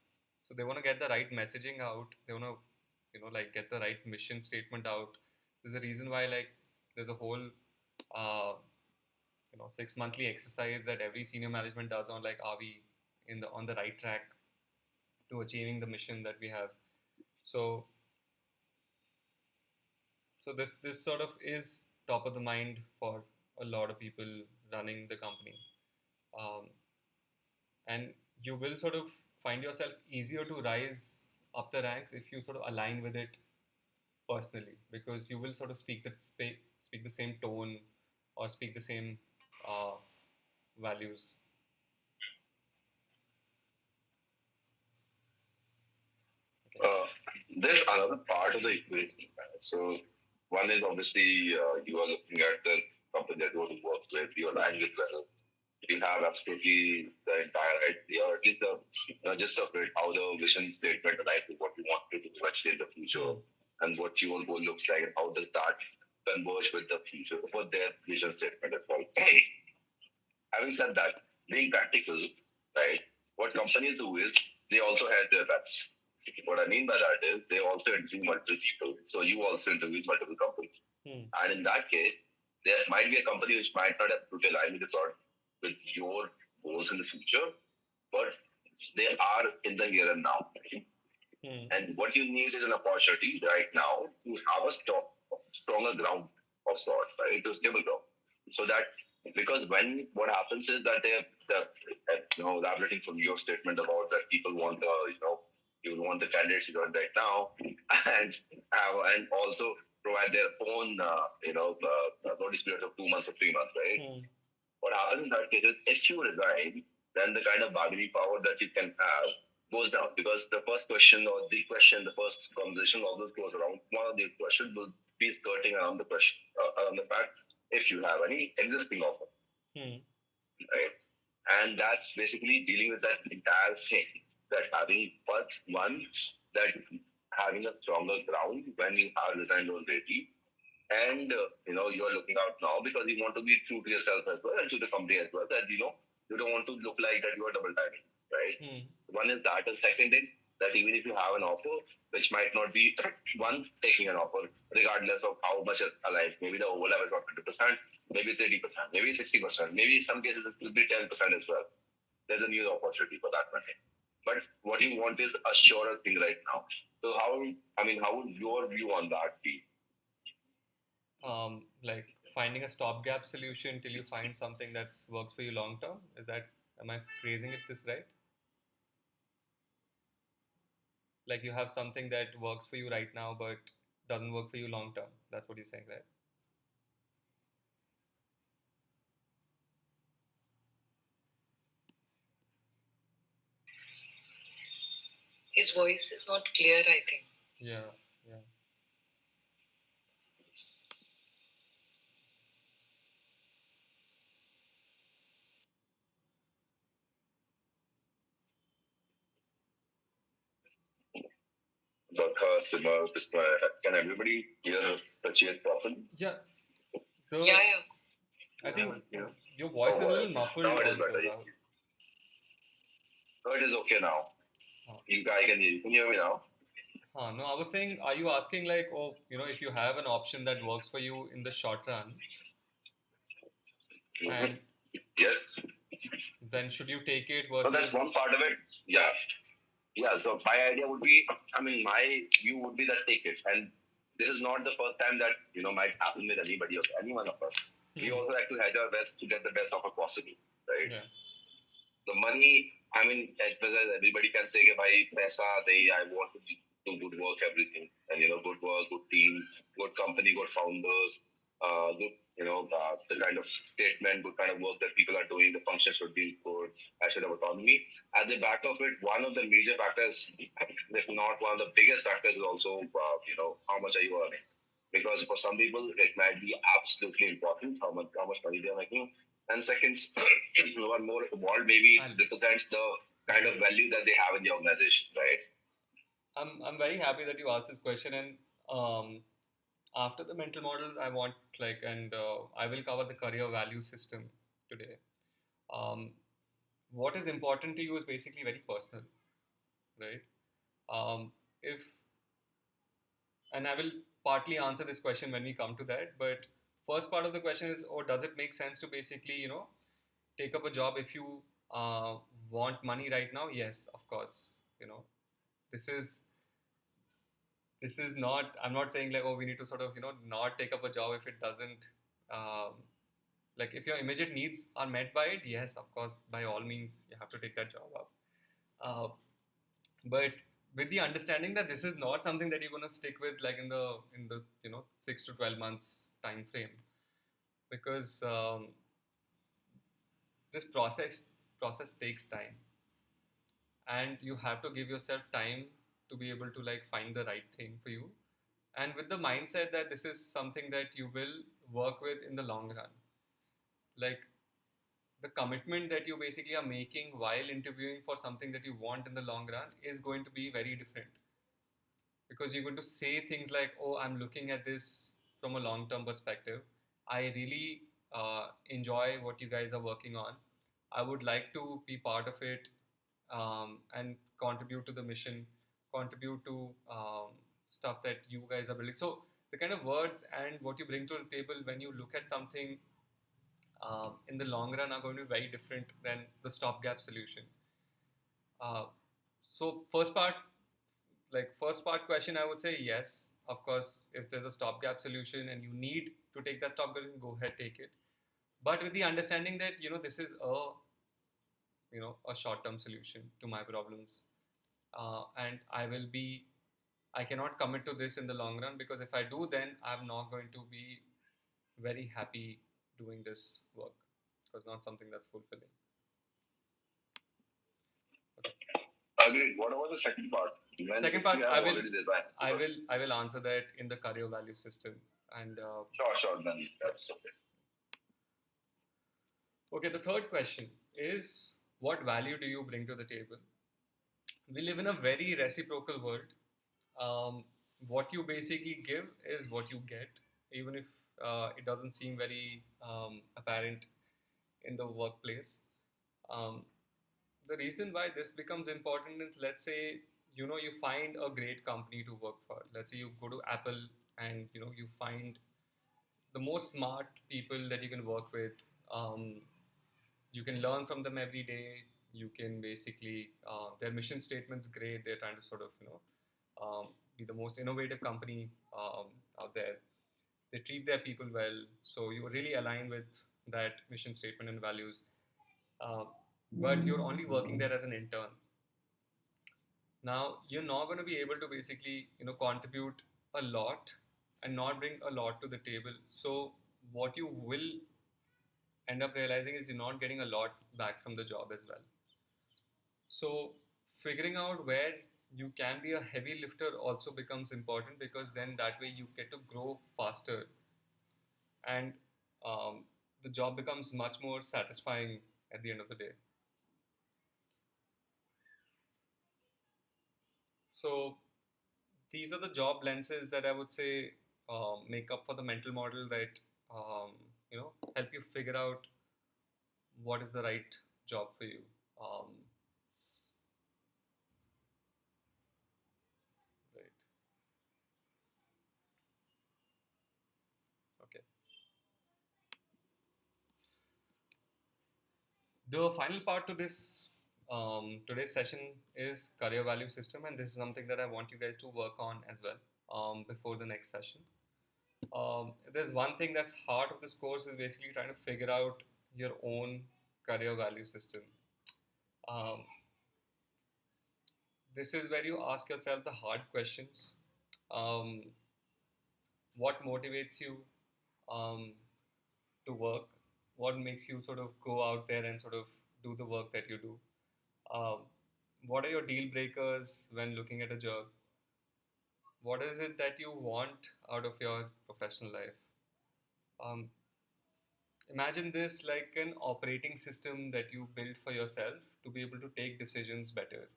So they want to get the right messaging out. They want to like get the right mission statement out. There's a reason why like there's a whole uh, 6 monthly exercise that every senior management does on like, are we on the right track to achieving the mission that we have. So so this sort of is top of the mind for a lot of people running the company. um, and you will sort of find yourself easier to rise up the ranks if you sort of align with it personally, because you will sort of speak the same tone, or speak the same uh, values. Okay. There's another part of the equation. So one is obviously you are looking at the company that you want to work with, your language level. You have absolutely the entire idea, or at least the gist of it, how the vision statement aligns with what you want to do actually in the future, and what your goal looks like, and how does that converge with the future for their vision statement as well. Having said that, being practical, right? What companies do is they also have their bets. What I mean by that is they also interview multiple people. So you also interview multiple companies. And in that case, there might be a company which might not have to align with your goals in the future, but they are in the here and now. And what you need is an opportunity right now to have a stronger ground of sorts, right? To stable ground. So that, because when what happens is that elaborating from your statement about that people want you want the candidates to join right now, and also provide their own notice period of 2 months or 3 months, right? What happens in that case is if you resign, then the kind of bargaining power that you can have goes down, because the first question or the first conversation always goes around. One of the questions will be skirting around the question, around the fact if you have any existing offer, right? And that's basically dealing with that entire thing, that having first one, that having a stronger ground when you have resigned already, and you're looking out now because you want to be true to yourself as well and to the company as well, that you don't want to look like that you are double timing, right? One is that, and second is that even if you have an offer which might not be one taking an offer regardless of how much it aligns, maybe the overlap is not 100%, maybe it's 80%, maybe 60%, maybe in some cases it will be 10% as well. There's a new opportunity for that money. But what you want is a surer thing right now. So how would your view on that be? Like finding a stopgap solution till you find something that works for you long term. Am I phrasing it this right? Like you have something that works for you right now but doesn't work for you long term. That's what you're saying, right? His voice is not clear, I think. Yeah, yeah. But can everybody hear Sachin properly? Yeah. Yeah. I think your voice is a little muffled Now it is also, better. Rahul. So it is okay now. Oh. I can hear you. Can you hear me now? No, I was saying, are you asking like, oh, if you have an option that works for you in the short run, and Yes. then should you take it So that's versus? one part of it. Yeah. Yeah. So my idea would be, my view would be that take it. And this is not the first time that, might happen with anybody or anyone of us. We also like to hedge our best to get the best offer possible, right? Yeah. The money, as well as everybody can say, bhai, paisa, I want to do good work, everything. And, good work, good team, good company, good founders, good, the kind of statement, good kind of work that people are doing, the functions should be good, I should have autonomy. At the back of it, one of the major factors, if not one of the biggest factors, is also, how much are you earning? Because for some people, it might be absolutely important how much money they're making. And second, one more evolved maybe represents the kind of value that they have in the organization, right? I'm very happy that you asked this question, and after the mental models, I want I will cover the career value system today. What is important to you is basically very personal, right? If And I will partly answer this question when we come to that, but first part of the question is, or does it make sense to basically take up a job if you want money right now? Yes, of course. This is not, I'm not saying like, oh, we need to sort of not take up a job if it doesn't um, like, if your immediate needs are met by it, yes, of course, by all means you have to take that job up. But with the understanding that this is not something that you're going to stick with like in the 6 to 12 months time frame, because this process takes time, and you have to give yourself time to be able to like find the right thing for you, and with the mindset that this is something that you will work with in the long run. Like, the commitment that you basically are making while interviewing for something that you want in the long run is going to be very different, because you're going to say things like, oh, I'm looking at this from a long term perspective. I really enjoy what you guys are working on. I would like to be part of it, and contribute to the mission, contribute to stuff that you guys are building. So the kind of words and what you bring to the table when you look at something in the long run are going to be very different than the stopgap solution. Uh, so first part question, I would say yes, of course. If there's a stopgap solution and you need to take that stopgap, go ahead, take it. But with the understanding that this is a short-term solution to my problems, and I cannot commit to this in the long run, because if I do, then I'm not going to be very happy doing this work, because not something that's fulfilling. Agreed. What was the second part? Second part, I will answer that in the career value system. And sure, then that's okay. Okay, the third question is, what value do you bring to the table? We live in a very reciprocal world. What you basically give is what you get, even if it doesn't seem very apparent in the workplace. Um, the reason why this becomes important is, let's say you find a great company to work for. Let's say you go to Apple, and you find the most smart people that you can work with. um, you can learn from them every day. You can basically their mission statement's great. They're trying to sort of be the most innovative company out there. They treat their people well, so you really align with that mission statement and values. uh, but you're only working there as an intern. Now you're not going to be able to basically contribute a lot and not bring a lot to the table. So what you will end up realizing is you're not getting a lot back from the job as well. So figuring out where you can be a heavy lifter also becomes important, because then that way you get to grow faster, and um, the job becomes much more satisfying at the end of the day. So these are the job lenses that I would say make up for the mental model that help you figure out what is the right job for you. Um, The final part to this today's session is career value system, and this is something that I want you guys to work on as well before the next session. There's one thing that's heart of this course is basically trying to figure out your own career value system. Um, this is where you ask yourself the hard questions. Um, what motivates you um, to work? What makes you sort of go out there and sort of do the work that you do? Um, what are your deal breakers when looking at a job? What is it that you want out of your professional life? Um, Imagine this like an operating system that you built for yourself to be able to take decisions better.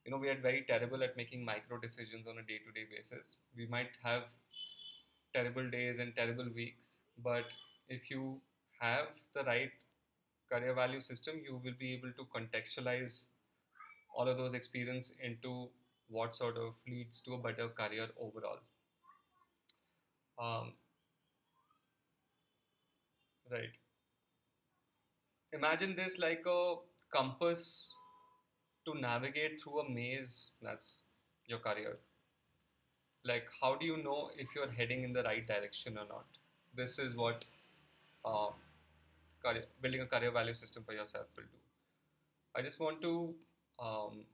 We are very terrible at making micro decisions on a day to day basis. We might have terrible days and terrible weeks, but if you have the right career value system, you will be able to contextualize all of those experience into what sort of leads to a better career overall. Um, right. Imagine this like a compass to navigate through a maze. That's your career. Like, how do you know if you're heading in the right direction or not? This is what uh, building a career value system for yourself will do. I just want to um,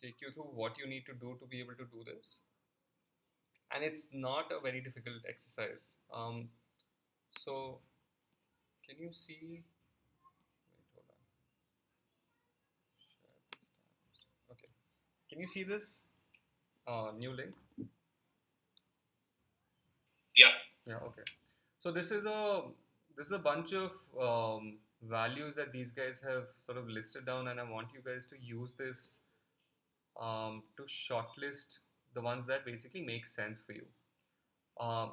take you through what you need to do to be able to do this. And it's not a very difficult exercise. So, can you see? Wait, hold on. Share this tab. Okay. Can you see this new link? Yeah. Yeah. Okay. So this is a bunch of values that these guys have sort of listed down, and I want you guys to use this to shortlist the ones that basically make sense for you. Um,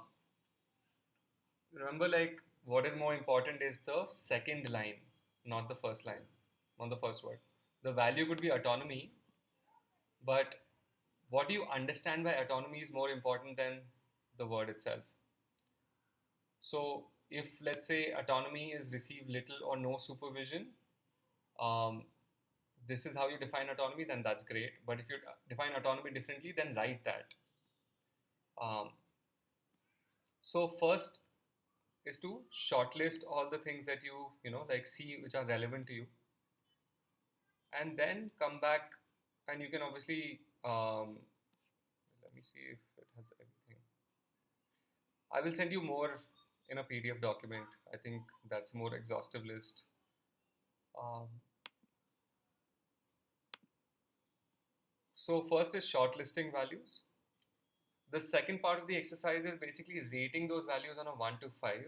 Remember, like, what is more important is the second line, not the first line, not the first word. The value could be autonomy, but what you understand by autonomy is more important than the word itself. So, if let's say autonomy is receive little or no supervision, um, this is how you define autonomy, then that's great. But if you define autonomy differently, then write that. Um, so, first is to shortlist all the things that you like see which are relevant to you, and then come back, and you can obviously let me see if it has everything. I will send you more in a PDF document. I think that's a more exhaustive list. um, so first is shortlisting values. The second part of the exercise is basically rating those values on a 1 to 5.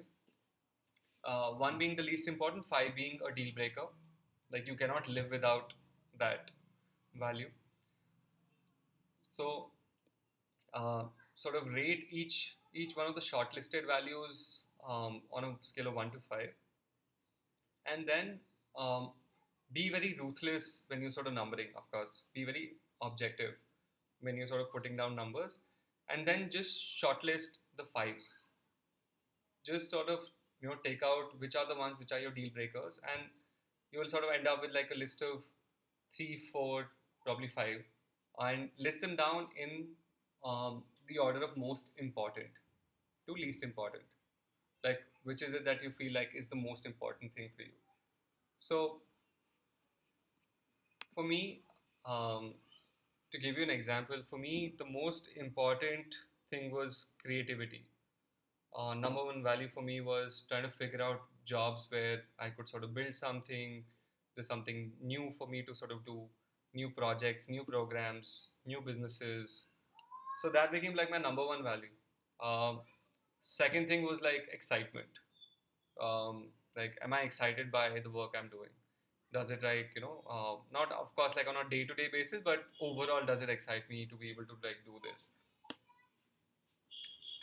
1 being the least important, 5 being a deal breaker, like you cannot live without that value. So sort of rate each one of the shortlisted values on a scale of 1 to 5, and then um, be very ruthless when you sort of numbering. Of course, be very objective when you're sort of putting down numbers, and then just shortlist the fives. Just sort of take out which are the ones which are your deal breakers, and you will sort of end up with like a list of 3, 4, probably 5, and list them down in the order of most important to least important. Like, which is it that you feel like is the most important thing for you? So, for me, to give you an example, for me, the most important thing was creativity. Number one value for me was trying to figure out jobs where I could sort of build something. There's something new for me to sort of do, new projects, new programs, new businesses. So that became like my number one value. Um, Second thing was like excitement. Like, am I excited by the work I'm doing? Does it, like, not of course like on a day-to-day basis, but overall, does it excite me to be able to like do this?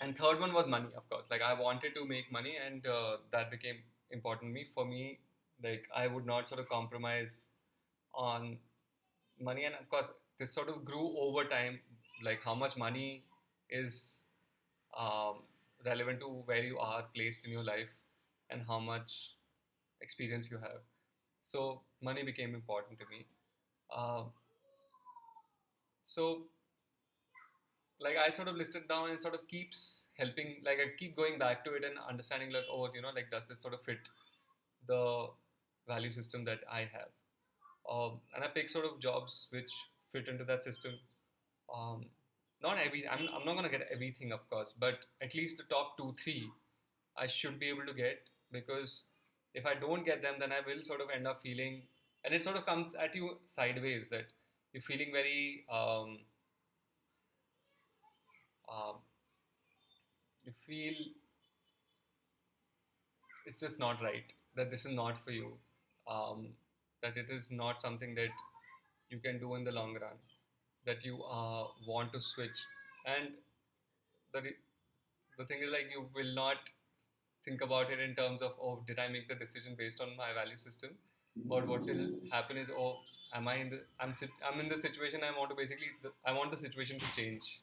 And third one was money, of course. Like, I wanted to make money, and that became important to me. For me, like, I would not sort of compromise on money, and of course, this sort of grew over time. Like, how much money is um, relevant to where you are placed in your life, and how much experience you have. So money became important to me. Uh, so like I sort of listed down and sort of keeps helping. Like I keep going back to it and understanding like, oh, like does this sort of fit the value system that I have? And I pick sort of jobs which fit into that system. Um, not every, I'm not gonna get everything, of course, but at least the top two, three, I should be able to get, because if I don't get them, then I will sort of end up feeling, and it sort of comes at you sideways that you're feeling very, um, you feel it's just not right, that this is not for you, um, that it is not something that you can do in the long run, that you want to switch. And the, the thing is, like, you will not think about it in terms of, oh, did I make the decision based on my value system? But what will happen is, oh, am I in the I'm in the situation, I want to basically I want the situation to change,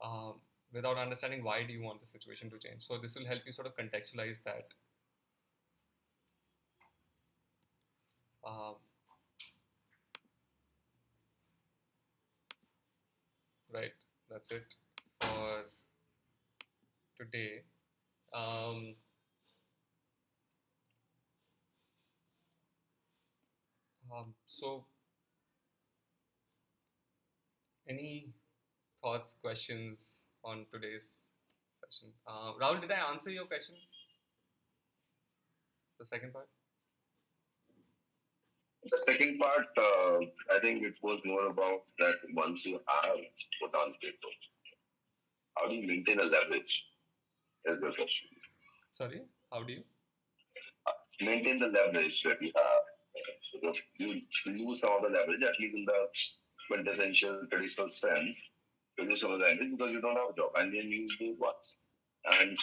um, without understanding why do you want the situation to change. So this will help you sort of contextualize that. Um, right, that's it for today. Um, so any thoughts, questions on today's session? Rahul, did I answer your question? The second part? The second part, I think it was more about that once you have put on paper, how do you maintain a leverage? Is the question. Sorry, how do you? Maintain the leverage that you have. So that you lose some of the leverage, at least in the quintessential traditional sense. You lose some of the leverage because you don't have a job, and then you lose one. And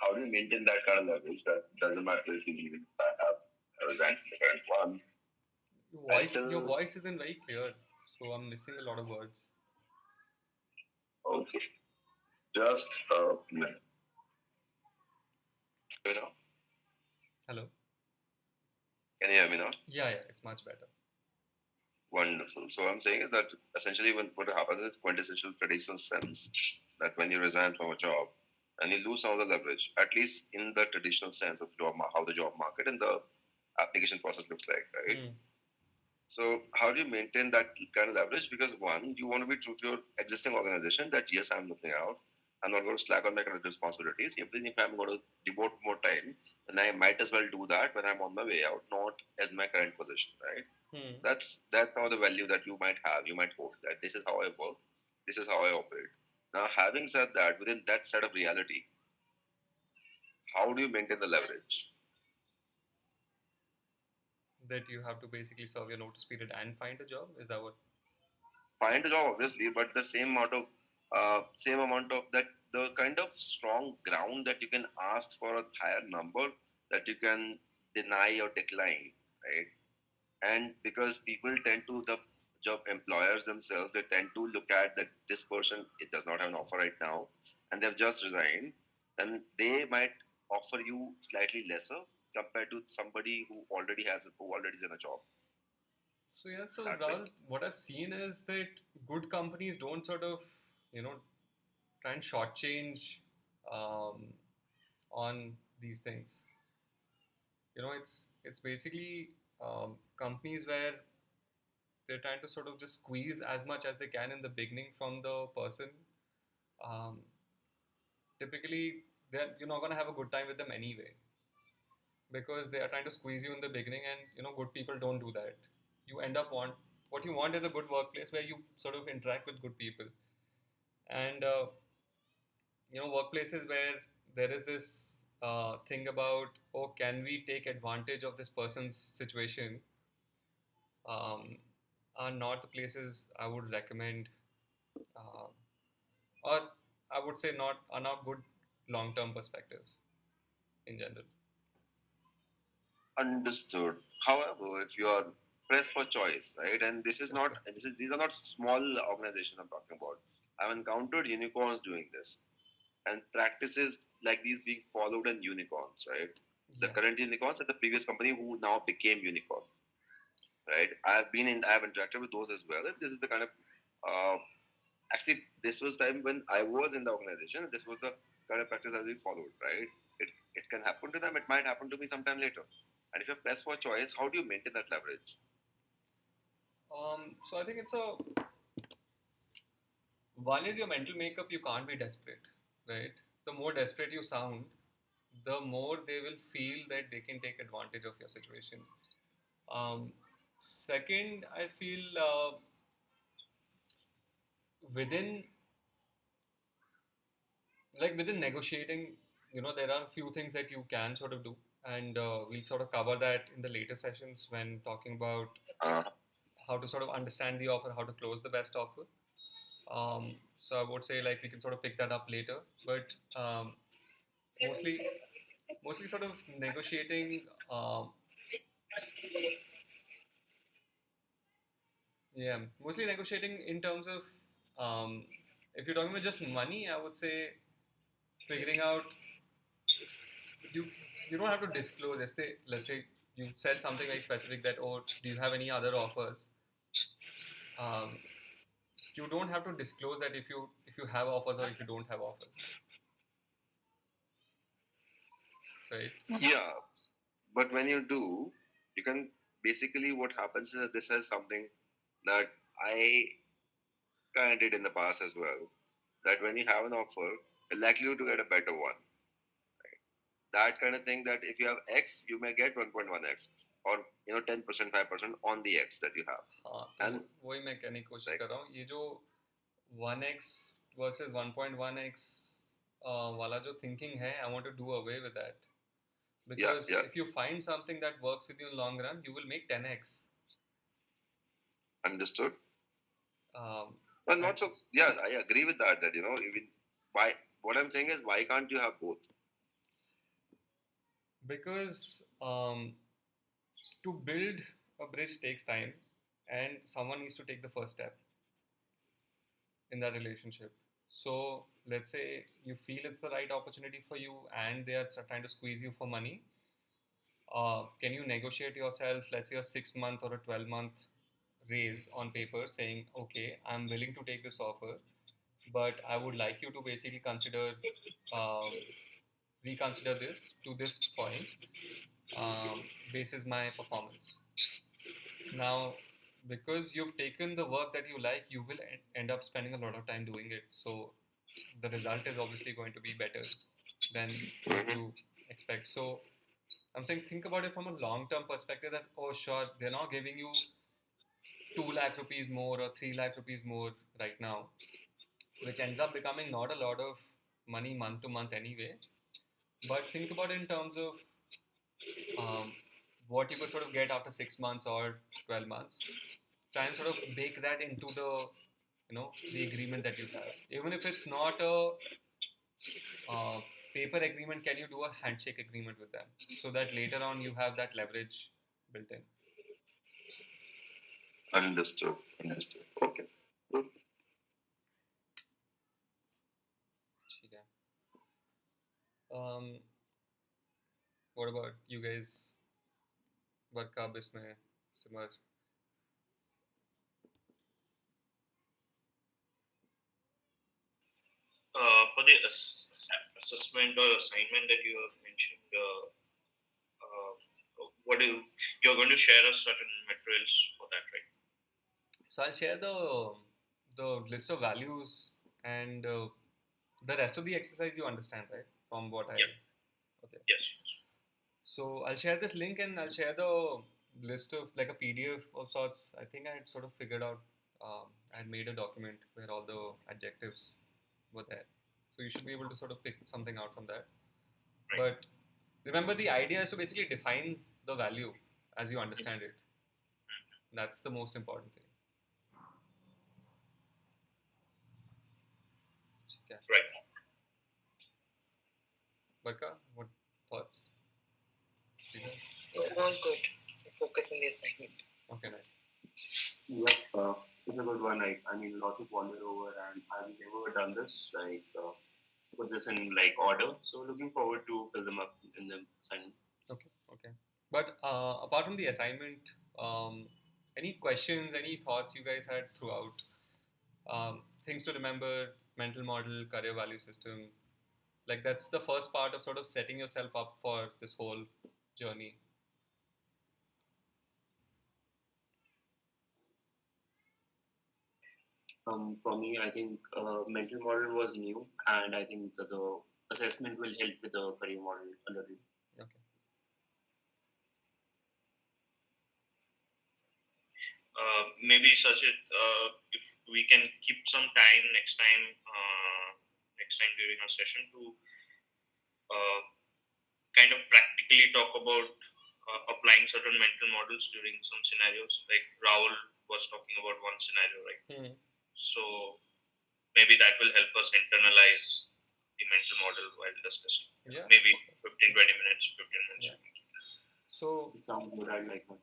how do you maintain that kind of leverage? That doesn't matter if you even have a resigned from the current one. Your voice isn't very clear, so I'm missing a lot of words. Okay, just a minute. You know? Hello? Can you hear me now? Yeah, it's much better. Wonderful. So I'm saying is that essentially what happens is quintessential traditional sense that when you resign from a job and you lose some of the leverage, at least in the traditional sense of how the job market and the application process looks like, right? So how do you maintain that kind of leverage? Because one, you want to be true to your existing organization that yes, I'm looking out. I'm not going to slack on my current responsibilities. Even if I'm going to devote more time, then I might as well do that when I'm on my way out, not as my current position, right? That's some of the value that you might have. You might hold that this is how I work, this is how I operate. Now, having said that, within that set of reality, how do you maintain the leverage? That you have to basically serve your notice period and find a job? Is that what? Find a job, obviously, but the same amount of that, the kind of strong ground that you can ask for a higher number that you can deny or decline, right? And because people tend to the job employers themselves, they tend to look at that this person, it does not have an offer right now and they've just resigned, and they might offer you slightly lesser compared to somebody who already is in a job. So yeah, so Rahul, what I've seen is that good companies don't sort of, try and shortchange um, on these things. It's basically companies where they're trying to sort of just squeeze as much as they can in the beginning from the person. Um, Typically, you're not gonna have a good time with them anyway, because they are trying to squeeze you in the beginning, and good people don't do that. You end up what you want is a good workplace where you sort of interact with good people, and workplaces where there is this thing about, oh, can we take advantage of this person's situation, um, are not the places I would recommend, uh, or I would say not good long-term perspectives in general. Understood. However, if you are pressed for choice, right, and these are not small organizations I'm talking about. I've encountered unicorns doing this, and practices like these being followed in unicorns, right? The Yeah. current unicorns at the previous company who now became unicorn, right? I have interacted with those as well. And this is the kind of uh, actually this was time when I was in the organization. This was the kind of practice that we followed, right? It can happen to them. It might happen to me sometime later. And if you're pressed for choice, how do you maintain that leverage? So I think it's a one is your mental makeup. You can't be desperate, right? The more desperate you sound, the more they will feel that they can take advantage of your situation. Um, Second, I feel within within negotiating, there are a few things that you can sort of do, and we'll sort of cover that in the later sessions when talking about Uh, how to sort of understand the offer, how to close the best offer. So I would say like we can sort of pick that up later, but mostly mostly sort of negotiating. Yeah, mostly negotiating in terms of if you're talking about just money, I would say figuring out you you don't have to disclose if they, let's say, you said something very specific that, oh, do you have any other offers. um, you don't have to disclose that if you have offers or if you don't have offers, right? yeah, but when you do, you can basically what happens is that this is something that I kind of did in the past as well. That when you have an offer, you're likely to get a better one. That kind of thing that if you have X, you may get 1.1x or 10%, 5% on the X that you have. हाँ, तो And वही मैं कहने की कोशिश right. कर रहा हूँ, ये जो 1x versus 1.1x वाला जो thinking है, I want to do away with that, Yeah, because yeah, if you find something that works with you in long run, you will make 10x. understood. um, Well, and not so. Yeah, I agree with that. That even why. What I'm saying is, why can't you have both? because to build a bridge takes time, and someone needs to take the first step in that relationship. So let's say you feel it's the right opportunity for you and they are trying to squeeze you for money. Can you negotiate yourself, let's say, a 6 month or a 12-month raise on paper saying, okay, I'm willing to take this offer, but I would like you to basically um, reconsider this to this point, basis my performance. Now, because you've taken the work that you like, you will end up spending a lot of time doing it. So the result is obviously going to be better than what Mm-hmm. you expect. So I'm saying think about it from a long-term perspective that, oh, sure, they're not giving you 2 lakh rupees more or 3 lakh rupees more right now, which ends up becoming not a lot of money month to month anyway. But think about it in terms of um, what you could sort of get after 6 months or 12 months. Try and sort of bake that into the agreement that you have. Even if it's not a uh, paper agreement, can you do a handshake agreement with them so that later on you have that leverage built in? Understood. Understood. Okay. Good. ठीक है. What about you guys? Work कब इसमें सिमर? For the assessment or assignment that you have mentioned, what do you're going to share us certain materials for that, right? So I'll share the list of values and the rest of the exercise you understand, right? From what I Yeah. okay. Yes. So I'll share this link and I'll share the list of like a PDF of sorts. I think I had sort of figured out. I had made a document where all the adjectives were there. So you should be able to sort of pick something out from that. Right. But remember, the idea is to basically define the value as you understand it. That's the most important thing. Okay. Right. Barka, what thoughts? Peter? All good. Focus on the assignment. Okay, nice. Yep, it's a good one. I mean, a lot to ponder over, and I've never done this. Put this in like order. So looking forward to fill them up in the assignment. Okay. But apart from the assignment, any questions, any thoughts you guys had throughout? Things to remember, mental model, career value system. Like that's the first part of sort of setting yourself up for this whole journey. For me, I think mental model was new, and I think the assessment will help with the career model a little. Okay. Maybe such a if we can keep some time next time during our session to uh, kind of practically talk about applying certain mental models during some scenarios. Like Rahul was talking about one scenario, right? Hmm. So maybe that will help us internalize the mental model while discussing. Yeah. Maybe 15, 20 minutes, 15 minutes. Yeah. So It sounds good. I like that.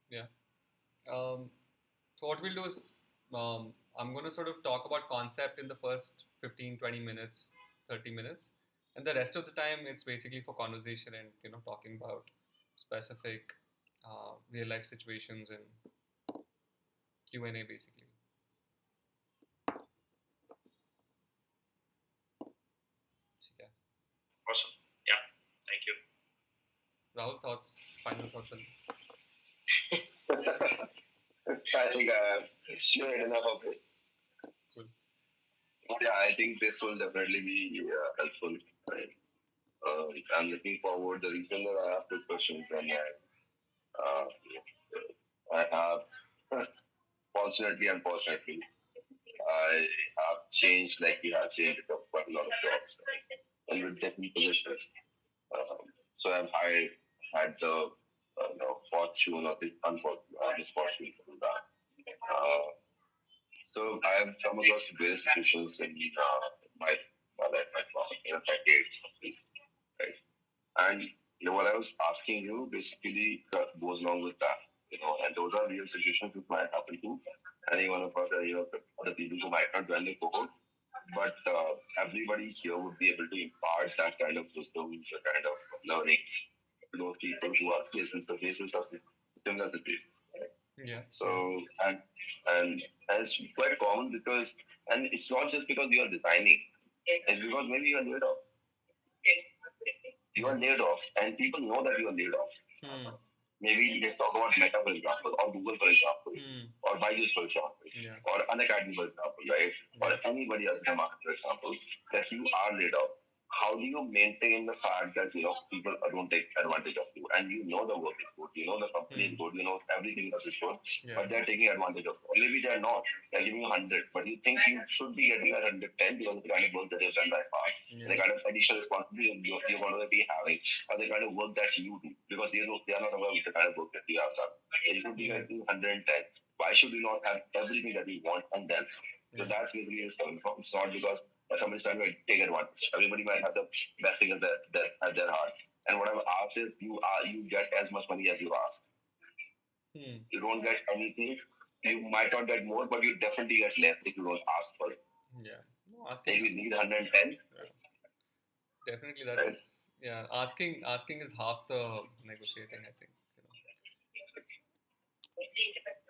yeah. So what we'll do is I'm going to sort of talk about concept in the first 15, 20 minutes, 30 minutes. And the rest of the time, it's basically for conversation and, talking about specific real life situations and Q&A basically. Yeah. Awesome. Yeah. Thank you. Rahul, final thoughts on I think I shared enough of it. Cool. Yeah, I think this will definitely be helpful. Right? I'm looking forward. The reason that I asked this question and I have, fortunately, unfortunately, I have changed, like we have changed quite a lot of jobs and with different positions. So had the fortune or the misfortune to do that. So I have come across various situations in my life, in a decade at least, right? And what I was asking you basically goes along with that, and those are real situations which might happen to any one of us, or the other people who might not join the cohort. But everybody here would be able to impart that kind of wisdom, the kind of learnings to those people who are facing the faces of similar situations. Yeah. So and it's quite common because, and it's not just because you are designing, it's because maybe you are laid off. You are laid off, and people know that you are laid off. Hmm. Maybe let's talk about Meta, for example, or Google, for example, or Byju's, for example, Yeah. or Unacademy, for example, right? Or anybody else in the market, for example, that you are laid off. How do you maintain the fact that people don't take advantage of you, and the work is good, the company is good, everything else is good, Yeah. but they're taking advantage of you. Or maybe they're not. They're giving you 100, but you think you should be getting 110 because of the kind of work that you've done by far, the kind of additional responsibility you're going to be having, or the kind of work that you do, because they are not aware of the kind of work that you have done. You should be getting 110. Why should you not have everything that you want and then? So that's basically where it's coming from. It's not because somebody's trying to take advantage. Everybody might have the best thing at their heart. And what I've asked is, you get as much money as you ask. You don't get anything. You might not get more, but you definitely get less if you don't ask for it. Yeah. No, If you need 110, definitely that's right? Yeah. Asking is half the negotiating, I think.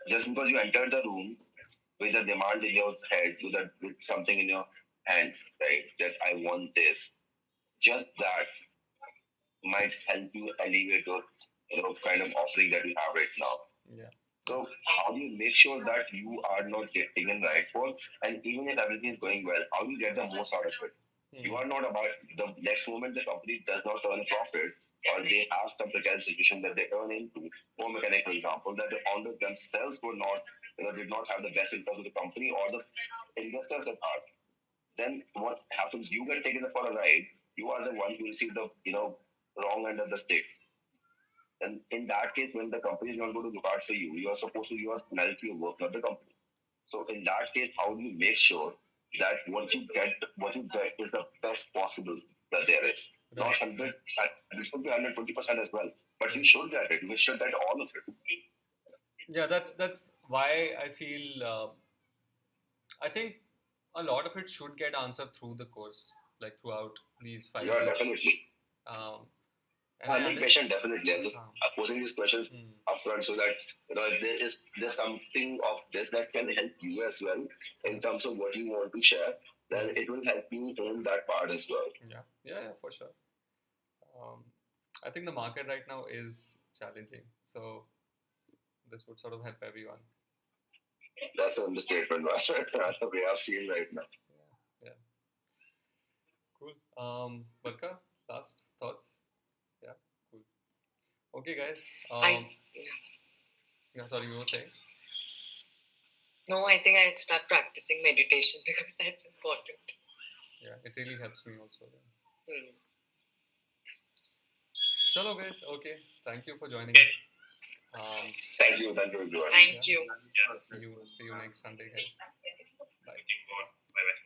Just because you entered the room with a demand in your head, with something in your hand, right? That I want this. Just that might help you elevate your kind of offering that you have right now. Yeah. So how do you make sure that you are not getting in right for, and even if everything is going well, how do you get the most out of it? You are not about the next moment the company does not turn a profit, or they have some precarious situation that they turn into. For mechanic, for example, that the founders themselves were not, did not have the best interest of the company or the investors at heart. Then what happens? You get taken for a ride. You are the one who received the wrong end of the stick. And in that case, when the company is not going to look out for you, you are supposed to manage your work, not the company. So in that case, how do you make sure that what you get is the best possible that there is? Right. Not 100, it should be 120% as well. But you should get it. You should get all of it. Yeah, that's why I feel I think a lot of it should get answered through the course, like throughout these 5 Yeah, years. definitely. Um, And I Any question, definitely. I'm just posing these questions Hmm. upfront so that if there's something of this that can help you as well in terms of what you want to share, then it will help you in that part as well. Yeah, for sure. I think the market right now is challenging, so this would sort of help everyone. That's an understatement, the way I've seen right now. Yeah. Cool. Barka, last thoughts? Yeah, cool. Okay, guys. Yeah, sorry, you were saying? No, I think I'd start practicing meditation because that's important. Yeah, it really helps me also. Hmm. Chalo, guys. Okay, thank you for joining. Thank you, everyone. Thank you. See you next Sunday, guys. Bye. Bye bye.